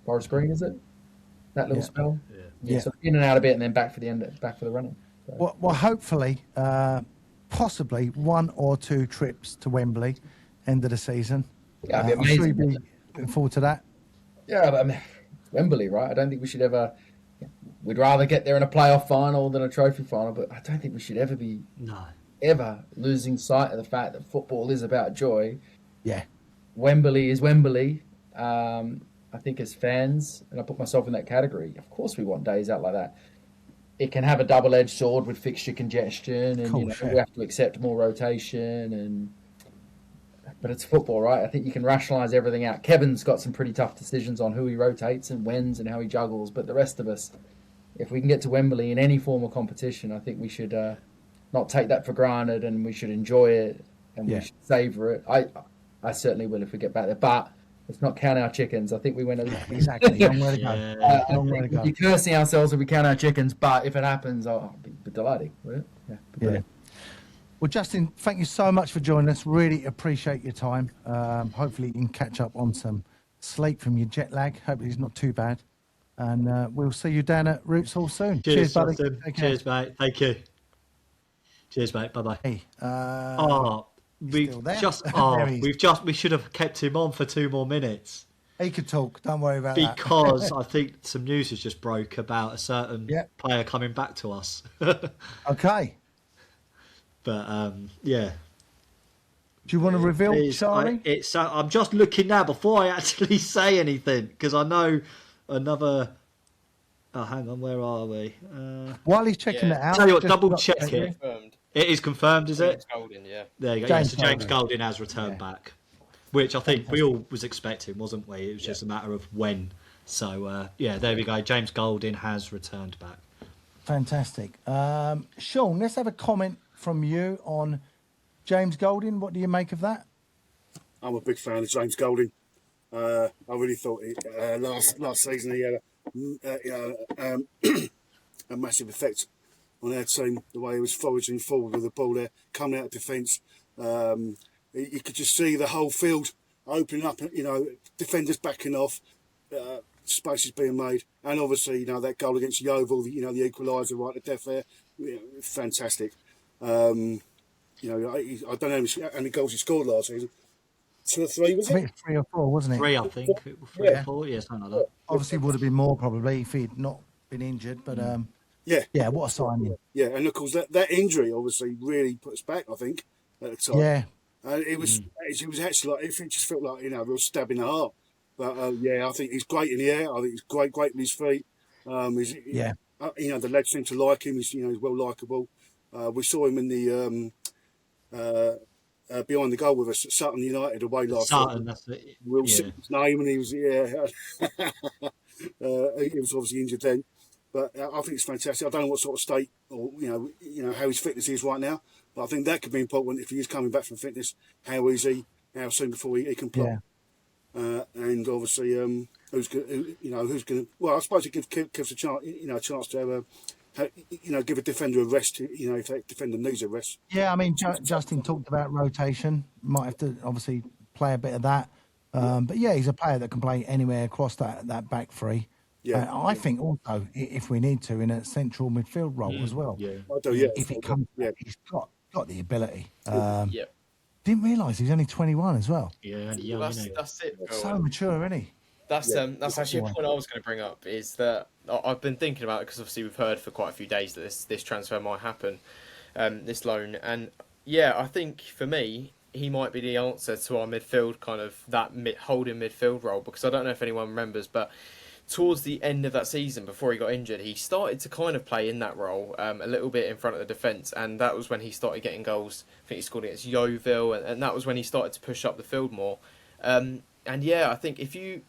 Forest Green, is it? That little Yeah. spell? Yeah. So in and out a bit, and then back for the running. So. Well, hopefully, possibly 1 or 2 trips to Wembley, end of the season. Yeah, that'd be I'm sure amazing. you'd be looking forward to that. Yeah, but I mean, Wembley, right? I don't think we should ever. We'd rather get there in a playoff final than a trophy final, but I don't think we should ever be losing sight of the fact that football is about joy. Yeah. Wembley is Wembley. I think as fans, and I put myself in that category, of course we want days out like that. It can have a double-edged sword with fixture congestion, and Course, we have to accept more rotation. But it's football, right? I think you can rationalise everything out. Kevin's got some pretty tough decisions on who he rotates and when's and how he juggles. But the rest of us, if we can get to Wembley in any form of competition, I think we should not take that for granted, and we should enjoy it, and we should savour it. I certainly will if we get back there. But let's not count our chickens. I think we went Exactly. Long way to go. Long way to go. We'd be cursing ourselves if we count our chickens, but if it happens, I'll be delighted with it. Yeah, be brilliant. Well, Justin, thank you so much for joining us. Really appreciate your time. Hopefully you can catch up on some sleep from your jet lag. Hopefully it's not too bad. And we'll see you down at Roots Hall soon. Cheers buddy. Justin. Cheers, mate. Thank you. Cheers, mate. Bye-bye. Hey, we still there? we should have kept him on for 2 more minutes. he could talk. Don't worry about that. Because I think some news has just broke about a certain Yep. player coming back to us. Okay. But yeah. Do you want to reveal, Charlie? I'm just looking now before I actually say anything because I know another. Oh, hang on, where are we? While he's checking that out, Tell you what, just double check update it. Confirmed. It is confirmed, is it? James Golding, yeah. There you go. James So James Golding. Golding has returned back, which I think we all was expecting, wasn't we? It was just a matter of when. So yeah, there we go. James Golding has returned back. Fantastic. Sean, let's have a comment from you on James Golding. What do you make of that? I'm a big fan of James Golding. I really thought last season he had a massive effect on our team. The way he was foraging forward with the ball there, coming out of defence. You could just see the whole field opening up. Defenders backing off, spaces being made, and obviously that goal against Yeovil, the equaliser right at death there, fantastic. I don't know how many goals he scored last season. 2 or 3, was I think it? it's 3 or 4, wasn't it? 3, I think. 3 or 4, yeah, something like that. Obviously, would have been more probably if he'd not been injured. But Yeah, what a signing. yeah, and of course that injury obviously really put us back. I think at the time. Yeah, It was actually like it just felt like a real stab in the heart. But I think he's great in the air. I think he's great with his feet. yeah. The lads seem to like him. He's well likable. We saw him in the behind the goal with us at Sutton United away last Sutton, night. that's it. Will Yeah. Sutton's name, and he was he was obviously injured then. But I think it's fantastic. I don't know what sort of state or how his fitness is right now. But I think that could be important if he is coming back from fitness. How soon before he can play? And obviously, who's going to? Well, I suppose it gives a chance, a chance to have give a defender a rest. If that defender needs a rest. Yeah, I mean, Justin talked about rotation. Might have to obviously play a bit of that. But yeah, he's a player that can play anywhere across that back three. Yeah, I think also, if we need to, in a central midfield role as well. Yeah. I do. Yeah, If it comes back, he's got the ability. Yeah. Didn't realise he's only 21 as well. Yeah, young, Well, isn't he? that's it. Phil. So mature, isn't he? That's actually a point I was going to bring up. Is that I've been thinking about it because obviously we've heard for quite a few days that this transfer might happen, this loan, and yeah, I think for me he might be the answer to our midfield kind of that holding midfield role, because I don't know if anyone remembers, but towards the end of that season before he got injured, he started to kind of play in that role a little bit in front of the defence, and that was when he started getting goals. I think he scored against Yeovil, and that was when he started to push up the field more. And yeah, I think if you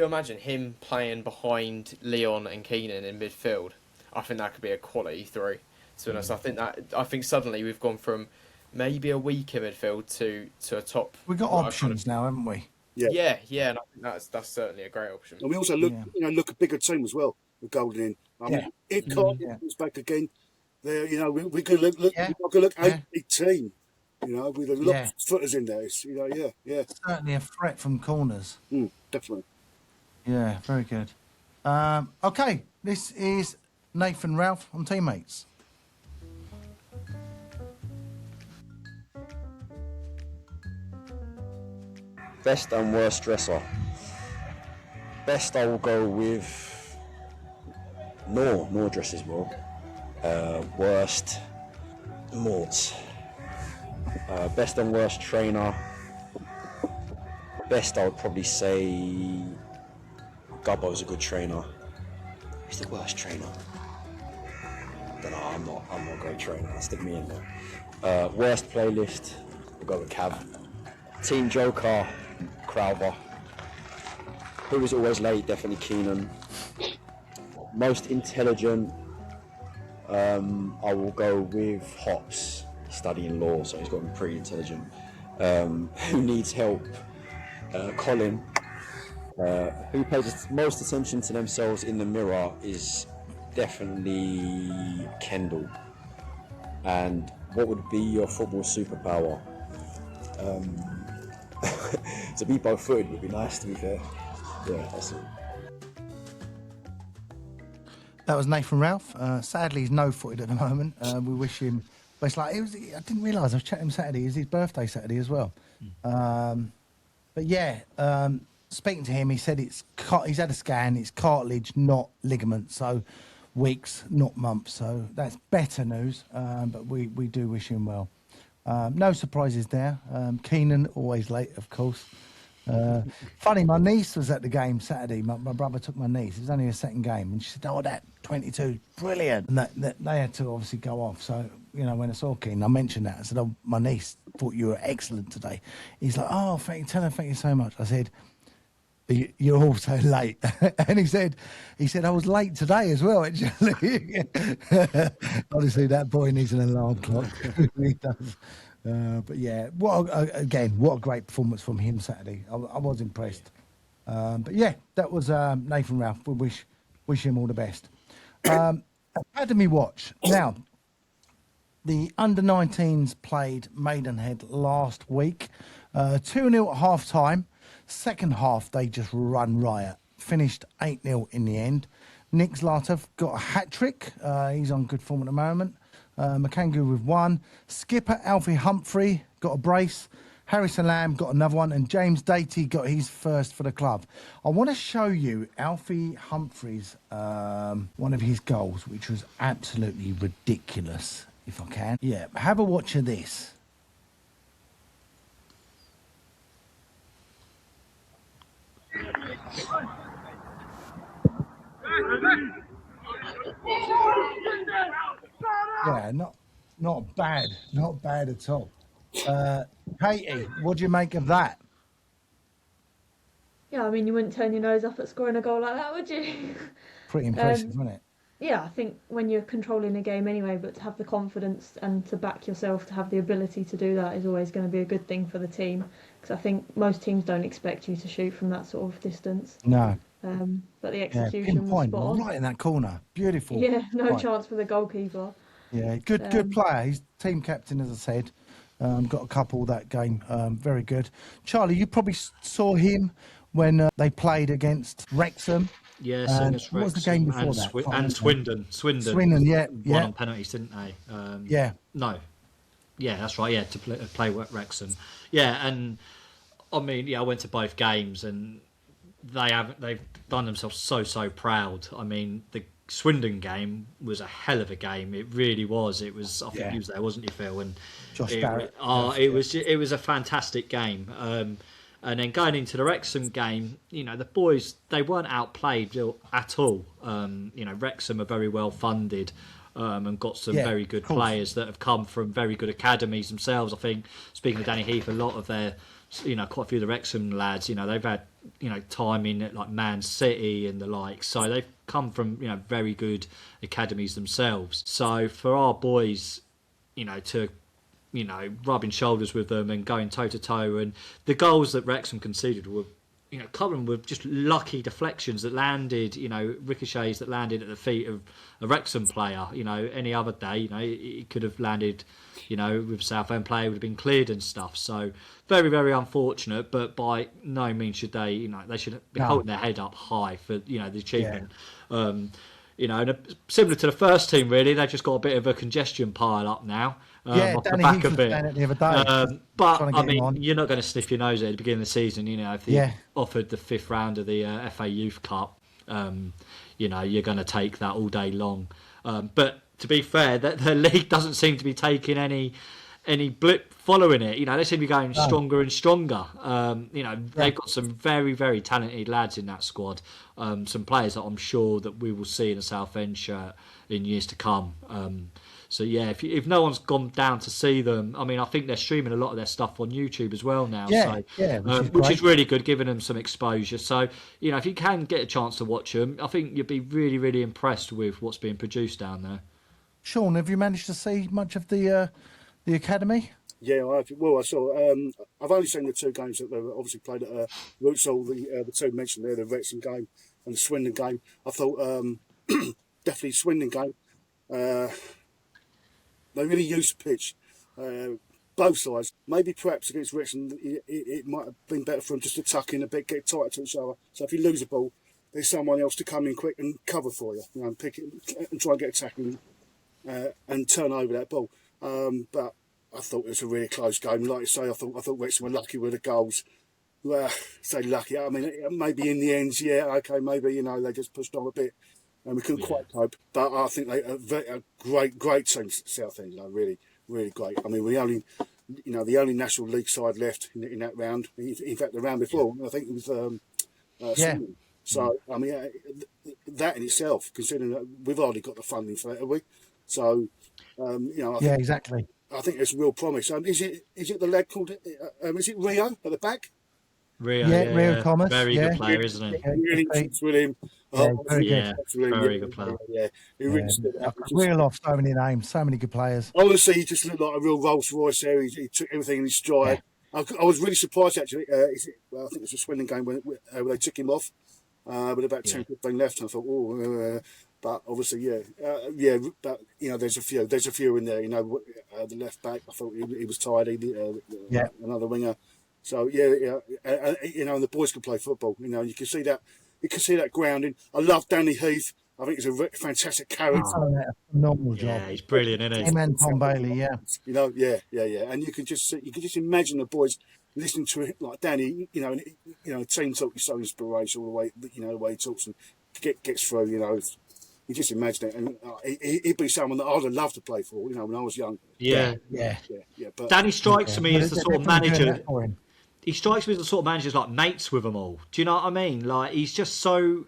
imagine him playing behind Leon and Keenan in midfield, I think that could be a quality 3. To be honest, I think suddenly we've gone from maybe a weaker midfield to a top. We've got options now, haven't we? Yeah, and I think that's certainly a great option. And we also look a bigger team as well with Golden in. I mean, if Cardiff comes back again, there, we could look 8-18. With a lot of footers in there. It's, Certainly a threat from corners. Definitely. Yeah, very good. Okay, this is Nathan Ralph on Teammates. Best and worst dresser. Best, I will go with Nor dresses well. Worst, Morts. Best and worst trainer. Best, I would probably say Gubbo's a good trainer. Who's the worst trainer? I don't know, I'm not a great trainer. I'll stick me in there. Worst playlist, we'll go with Cav. Team Joker, Crowther. Who was always late, definitely Keenan. Most intelligent, I will go with Hops, studying law, so he's got to be pretty intelligent. Who needs help? Colin. Who pays most attention to themselves in the mirror is definitely Kendall. And what would be your football superpower? To be both-footed would be nice, to be fair. Yeah, that's it. That was Nathan Ralph. Sadly, he's no-footed at the moment. We wish him... But it's like, I didn't realise, I was chatting him Saturday. It was his birthday Saturday as well. But yeah, speaking to him, he said he's had a scan. It's cartilage, not ligament. So weeks, not months. So that's better news. But we do wish him well. No surprises there. Keenan, always late, of course. Funny, my niece was at the game Saturday. My brother took my niece. It was only a second game. And she said, oh, that 22, brilliant. And that they had to obviously go off. So, when I saw Keenan, I mentioned that. I said, oh, my niece thought you were excellent today. He's like, oh, thank you so much. I said, you're also late. And he said, I was late today as well, actually. Honestly, that boy needs an alarm clock. He does. But yeah, what a great performance from him Saturday. I was impressed. But yeah, that was Nathan Ralph. We wish him all the best. Academy Watch. Now, the under-19s played Maidenhead last week. 2-0 at half-time. Second half, they just run riot. Finished 8-0 in the end. Nick Zlatov got a hat-trick. He's on good form at the moment. Makangu with one. Skipper Alfie Humphrey got a brace. Harrison Lamb got another one. And James Datey got his first for the club. I want to show you Alfie Humphrey's, one of his goals, which was absolutely ridiculous, if I can. Yeah, have a watch of this. Yeah, not bad at all. Katie, what do you make of that? Yeah, I mean, you wouldn't turn your nose up at scoring a goal like that, would you? Pretty impressive, wasn't it? Yeah, I think when you're controlling a game anyway, but to have the confidence and to back yourself, to have the ability to do that is always going to be a good thing for the team. Because I think most teams don't expect you to shoot from that sort of distance. No. But the execution was spot on. Right in that corner. Beautiful. Yeah, no chance for the goalkeeper. Yeah, good player. He's team captain, as I said. Got a couple that game. Very good. Charlie, you probably saw him when they played against Wrexham. Yes, against what was the game before that? And Swindon. Swindon, yeah. Won on penalties, didn't they? Yeah. No. Yeah, that's right. Yeah, to play Wrexham. Yeah, and I mean, I went to both games, and they've done themselves so proud. I mean, the Swindon game was a hell of a game. It really was. It was. I think you was there, wasn't you, Phil? And Josh Barrett. It was a fantastic game. And then going into the Wrexham game, the boys, they weren't outplayed at all. Wrexham are very well funded and got some very good players that have come from very good academies themselves. I think, speaking of Danny Heath, a lot of their, quite a few of the Wrexham lads, they've had, time in at like Man City and the like. So they've come from, very good academies themselves. So for our boys, to rubbing shoulders with them and going toe to toe. And the goals that Wrexham conceded were, coming with just lucky deflections that landed, ricochets that landed at the feet of a Wrexham player. Any other day, it could have landed, with Southend player would have been cleared and stuff. So very, very unfortunate. But by no means should they, they should be holding their head up high for, the achievement. Yeah. And similar to the first team, really, they've just got a bit of a congestion pile up now. Off Danny the back Heath a was bit. down it the other day. But I mean, you're not going to sniff your nose at the beginning of the season. If they offered the 5th round of the FA Youth Cup, you're going to take that all day long. But to be fair, the league doesn't seem to be taking any blip following it. They seem to be going stronger and stronger. They've got some very, very talented lads in that squad. Some players that I'm sure that we will see in a Southend shirt in years to come. So yeah, if no one's gone down to see them, I mean, I think they're streaming a lot of their stuff on YouTube as well now. Which is really good, giving them some exposure. So if you can get a chance to watch them, I think you'll be really, really impressed with what's being produced down there. Sean, have you managed to see much of the academy? Yeah, I saw. I've only seen the 2 games that they obviously played at Rootsall, the 2 mentioned there, the Wrexham game and the Swindon game. I thought definitely Swindon game. They really used the pitch, both sides. Maybe perhaps against Wrexham, it might have been better for them just to tuck in a bit, get tighter to each other. So if you lose a ball, there's someone else to come in quick and cover for you, and pick it and try and get a tackle and turn over that ball. But I thought it was a really close game. Like you say, I thought Wrexham were lucky with the goals. Well, say lucky. I mean, maybe in the end, maybe they just pushed on a bit. And we couldn't quite cope, but I think they a great team, Southend. Really, really great. I mean, we only, the only National League side left in that round. In fact, the round before, I think it was Swindon. So I mean, that in itself, considering that we've already got the funding for that, have we? So, I think, exactly. I think there's real promise. Is it the lad called? Is it Rio at the back? Rio Thomas. Very good player, isn't he? Really sits with him. Very good player. He really stood out. Reel off so many names, so many good players. Honestly, he just looked like a real Rolls Royce there. He took everything in his stride. I was really surprised actually. I think it was a Swindon game when they took him off with about 10-15 left. And I thought, but obviously, but there's a few in there. The left back, I thought he was tidy. Another winger. So and the boys can play football. You can see that. You can see that grounding. I love Danny Heath. I think he's a fantastic character. Phenomenal job. Yeah, he's brilliant, isn't he? Him and Tom Bailey, And you can just imagine the boys listening to it, like Danny. Team talk is so inspirational. The way the way he talks and gets through. You just imagine it, and he'd be someone that I'd have loved to play for. When I was young. Yeah. But Danny strikes me as the sort of manager. He strikes me as the sort of manager who's like mates with them all. Do you know what I mean? Like, he's just so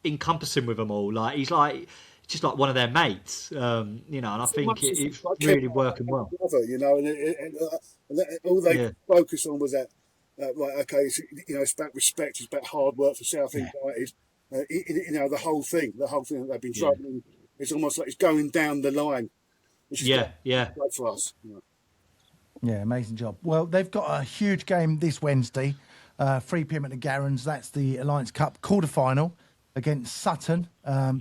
encompassing with them all. Like, he's just like one of their mates. And I think it's really working well. And all they focus on was that, right, okay, it's about respect, it's about hard work for Southend United. The whole thing that they've been struggling, it's almost like it's going down the line. Which is great for us. Yeah, amazing job. Well, they've got a huge game this Wednesday, 3 p.m. at the Garrons. That's the Alliance Cup quarter-final against Sutton.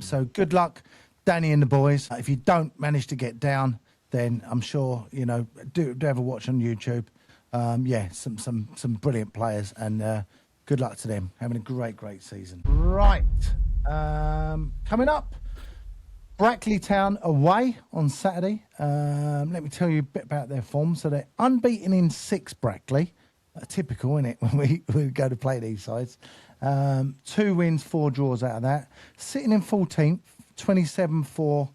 So good luck, Danny and the boys. If you don't manage to get down, then I'm sure, do have a watch on YouTube. Some brilliant players, and good luck to them. Having a great season. Right. Coming up, Brackley Town away on Saturday. Let me tell you a bit about their form. So they're unbeaten in 6, Brackley. Typical, isn't it, when we go to play these sides. 2 wins, 4 draws out of that. Sitting in 14th, 27 for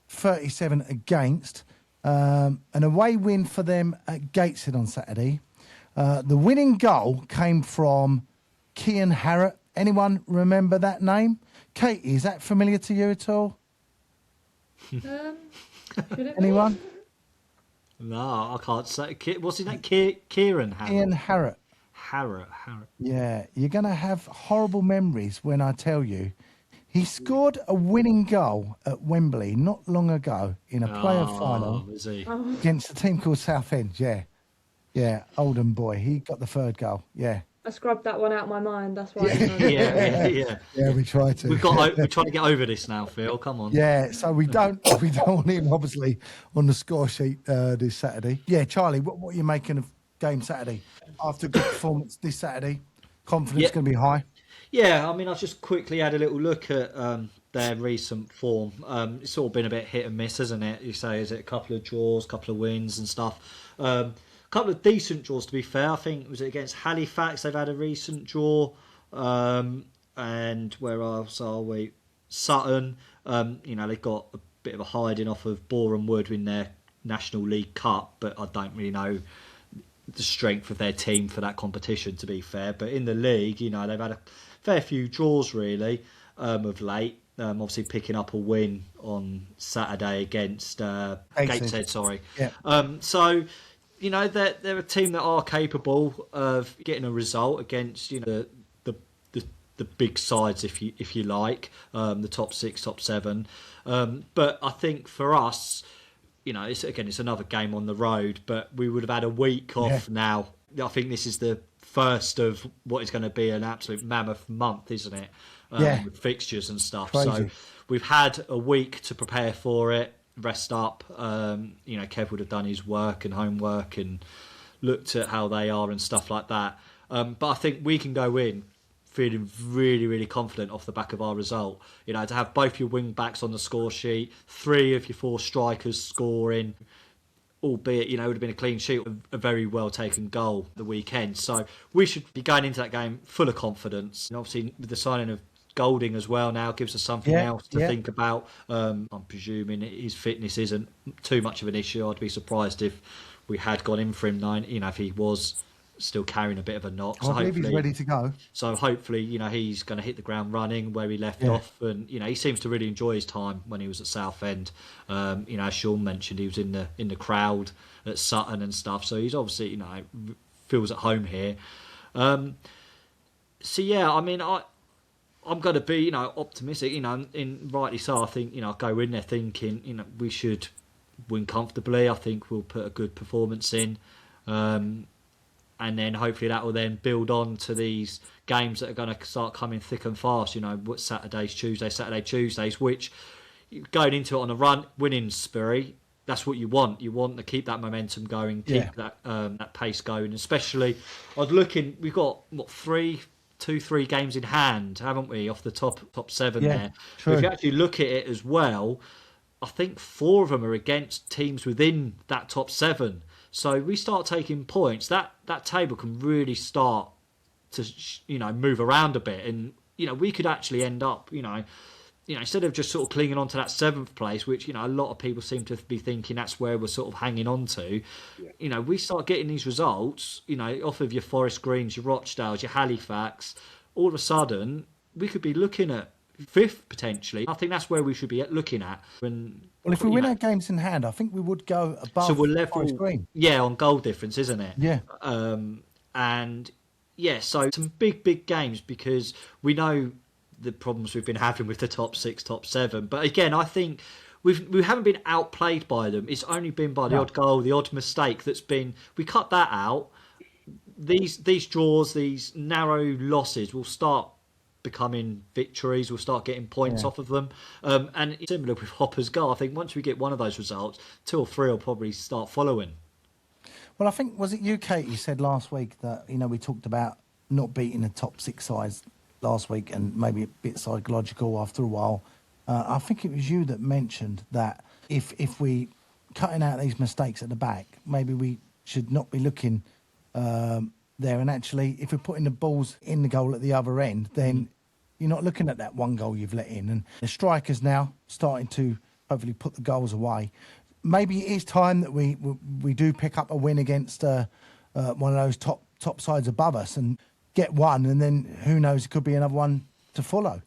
37 against. An away win for them at Gateshead on Saturday. The winning goal came from Kian Harrott. Anyone remember that name? Katie, is that familiar to you at all? Anyone? No, I can't say. What's his name? Kieran Harrott. Ian Harrott. Harrott. Yeah, you're going to have horrible memories when I tell you He scored a winning goal at Wembley not long ago in a playoff final is he? against a team called Southend. Yeah, Oldham boy. He got the third goal. Yeah. I scrubbed that one out of my mind. That's why. Yeah, we try to. We're trying to get over this now, Phil. Come on. Yeah, so we don't want him obviously on the score sheet this Saturday. Yeah, Charlie, what are you making of game Saturday? After a good performance this Saturday, confidence going to be high. Yeah, I mean, I just quickly had a little look at their recent form. It's all been a bit hit and miss, hasn't it? You say, is it a couple of draws, a couple of wins and stuff? A couple of decent draws, to be fair. I think, was it against Halifax? They've had a recent draw. And where else are we? Sutton. They've got a bit of a hiding off of Boreham Wood in their National League Cup, but I don't really know the strength of their team for that competition, to be fair. But in the league, they've had a fair few draws, really, of late. Obviously picking up a win on Saturday against Gateshead, sorry. Yeah. So, they're a team that are capable of getting a result against, the big sides, if you like, the top 6, top 7. But I think for us, it's another game on the road, but we would have had a week off now. I think this is the first of what is going to be an absolute mammoth month, isn't it? With fixtures and stuff. Crazy. So we've had a week to prepare for it, rest up. Kev would have done his work and homework and looked at how they are and stuff like that. But I think we can go in feeling really, really confident off the back of our result. To have both your wing backs on the score sheet, 3 of your 4 strikers scoring, albeit, it would have been a clean sheet, a very well taken goal the weekend. So we should be going into that game full of confidence. And obviously with the signing of Golding as well now gives us something else to think about. I'm presuming his fitness isn't too much of an issue. I'd be surprised if we had gone in for him if he was still carrying a bit of a knock. I believe he's ready to go. So hopefully, he's going to hit the ground running where he left off. And, he seems to really enjoy his time when he was at Southend. As Sean mentioned, he was in the crowd at Sutton and stuff. So he's obviously, feels at home here. I'm going to be, optimistic, and rightly so. I think, I go in there thinking, we should win comfortably. I think we'll put a good performance in. And then hopefully that will then build on to these games that are going to start coming thick and fast. Saturdays, Tuesdays, which going into it on a winning spree, that's what you want. You want to keep that momentum going, keep that pace going. Especially, I was looking, we've got 3 games in hand, haven't we, off the top 7 there. True. If you actually look at it as well, I think 4 of them are against teams within that top 7. So we start taking points, that table can really start to move around a bit, and we could actually end up instead of just sort of clinging on to that 7th place, which a lot of people seem to be thinking that's where we're sort of hanging on to. We start getting these results off of your Forest Greens, your Rochdales, your Halifax. All of a sudden we could be looking at 5th potentially. I think that's where we should be looking at. Well, if we win our games in hand, I think we would go above. So we're level, Forest Green. on goal difference, isn't it? Yeah. So some big games, because we know the problems we've been having with the top 6, top 7. But again, I think we haven't been outplayed by them. It's only been by the odd goal, the odd mistake that's been. We cut that out. These draws, these narrow losses will start becoming victories. We'll start getting points off of them. And similar with Hopper's goal, I think once we get one of those results, 2 or 3 will probably start following. Well, I think, was it you, Kate, you said last week that, we talked about not beating the top 6 sides last week and maybe a bit psychological after a while. I think it was you that mentioned that if we cutting out these mistakes at the back, maybe we should not be looking there, and actually if we're putting the balls in the goal at the other end, then you're not looking at that one goal you've let in, and the strikers now starting to hopefully put the goals away. Maybe it is time that we do pick up a win against one of those top sides above us and get one, and then who knows, it could be another one to follow.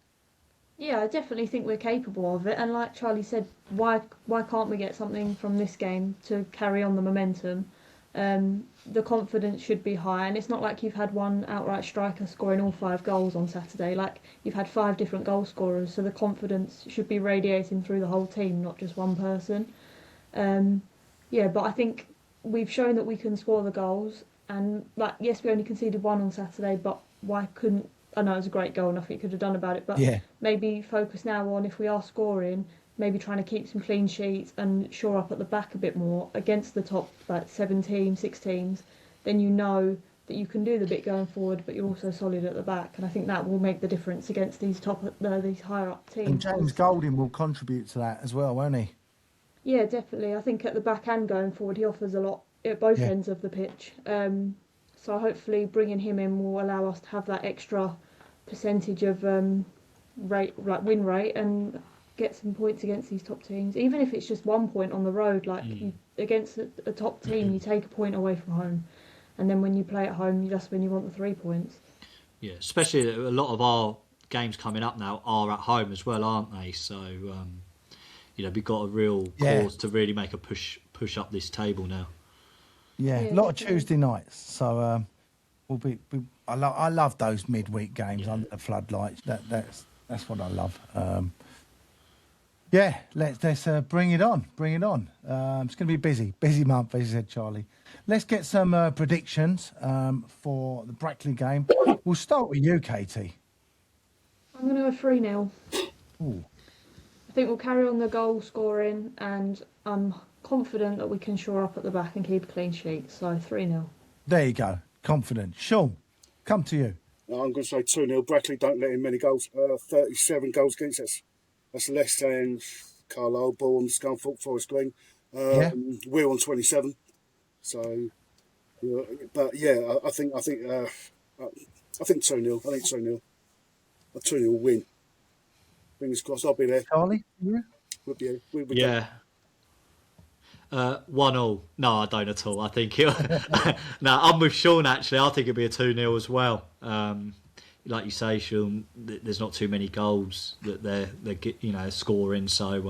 Yeah, I definitely think we're capable of it, and like Charlie said, why can't we get something from this game to carry on the momentum? The confidence should be high, and it's not like you've had one outright striker scoring all 5 goals on Saturday. Like, you've had 5 different goal scorers, so the confidence should be radiating through the whole team, not just one person. But I think we've shown that we can score the goals, and like, yes, we only conceded 1 on Saturday, but why couldn't... I know it was a great goal, nothing you could have done about it, but maybe focus now on, if we are scoring, maybe trying to keep some clean sheets and shore up at the back a bit more against the top, like 7 teams, 6 teams. Then you know that you can do the bit going forward, but you're also solid at the back, and I think that will make the difference against these these higher up teams. And James Golding will contribute to that as well, won't he? Yeah, definitely. I think at the back and going forward, he offers a lot at both ends of the pitch. So hopefully bringing him in will allow us to have that extra percentage of win rate, and get some points against these top teams. Even if it's just 1 point on the road, like against a top team, you take a point away from home, and then when you play at home, that's when you want the 3 points. Yeah, especially a lot of our games coming up now are at home as well, aren't they? So we've got a real cause to really make a push up this table now. Yeah, a lot of Tuesday nights. So I love those midweek games under the floodlights. That's what I love. Let's bring it on. It's going to be busy month, as you said, Charlie. Let's get some predictions for the Brackley game. We'll start with you, Katie. I'm going to go 3-0. Ooh. I think we'll carry on the goal scoring, and I'm confident that we can shore up at the back and keep a clean sheet. So 3-0. There you go. Confident. Sean, come to you. I'm going to say 2-0. Brackley don't let in many goals. 37 goals against us. That's less than Carlisle, Boreham, Scunthorpe, Forest Green. We're on 27. So, I think 2-0. I think 2-0. A 2-0 win. Fingers crossed. I'll be there. Charlie, you? We'll be there. Yeah. 1-1. No, I don't at all. I think I'm with Sean, actually. I think it'll be a 2-0 as well. Like you say, Sean, there's not too many goals that they're scoring. So,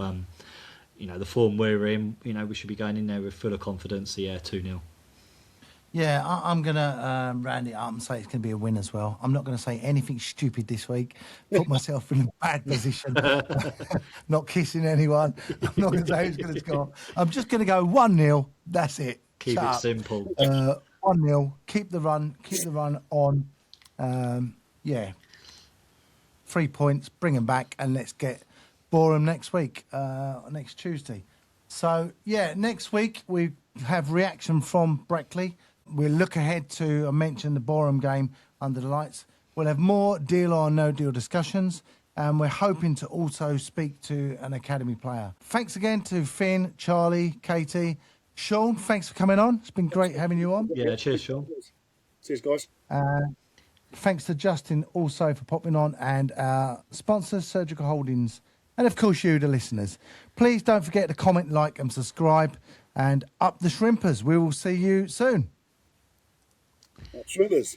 the form we're in, we should be going in there with full of confidence. So, 2-0. Yeah, I'm going to round it up and say it's going to be a win as well. I'm not going to say anything stupid this week. Put myself in a bad position. Not kissing anyone. I'm not going to say who's going to score. I'm just going to go 1-0. That's it. Keep it simple. 1-0. Keep the run on. 3 points. Bring them back, and let's get Boreham next week, next Tuesday. So, next week we have reaction from Brackley. We'll look ahead to, I mentioned, the Boreham game under the lights. We'll have more deal or no deal discussions, and we're hoping to also speak to an academy player. Thanks again to Finn, Charlie, Katie, Sean. Thanks for coming on. It's been great having you on. Yeah, cheers, Sean. Cheers, guys. Thanks to Justin also for popping on, and our sponsors, Surgical Holdings, and of course you, the listeners. Please don't forget to comment, like, and subscribe. And up the Shrimpers. We will see you soon. Shrimpers.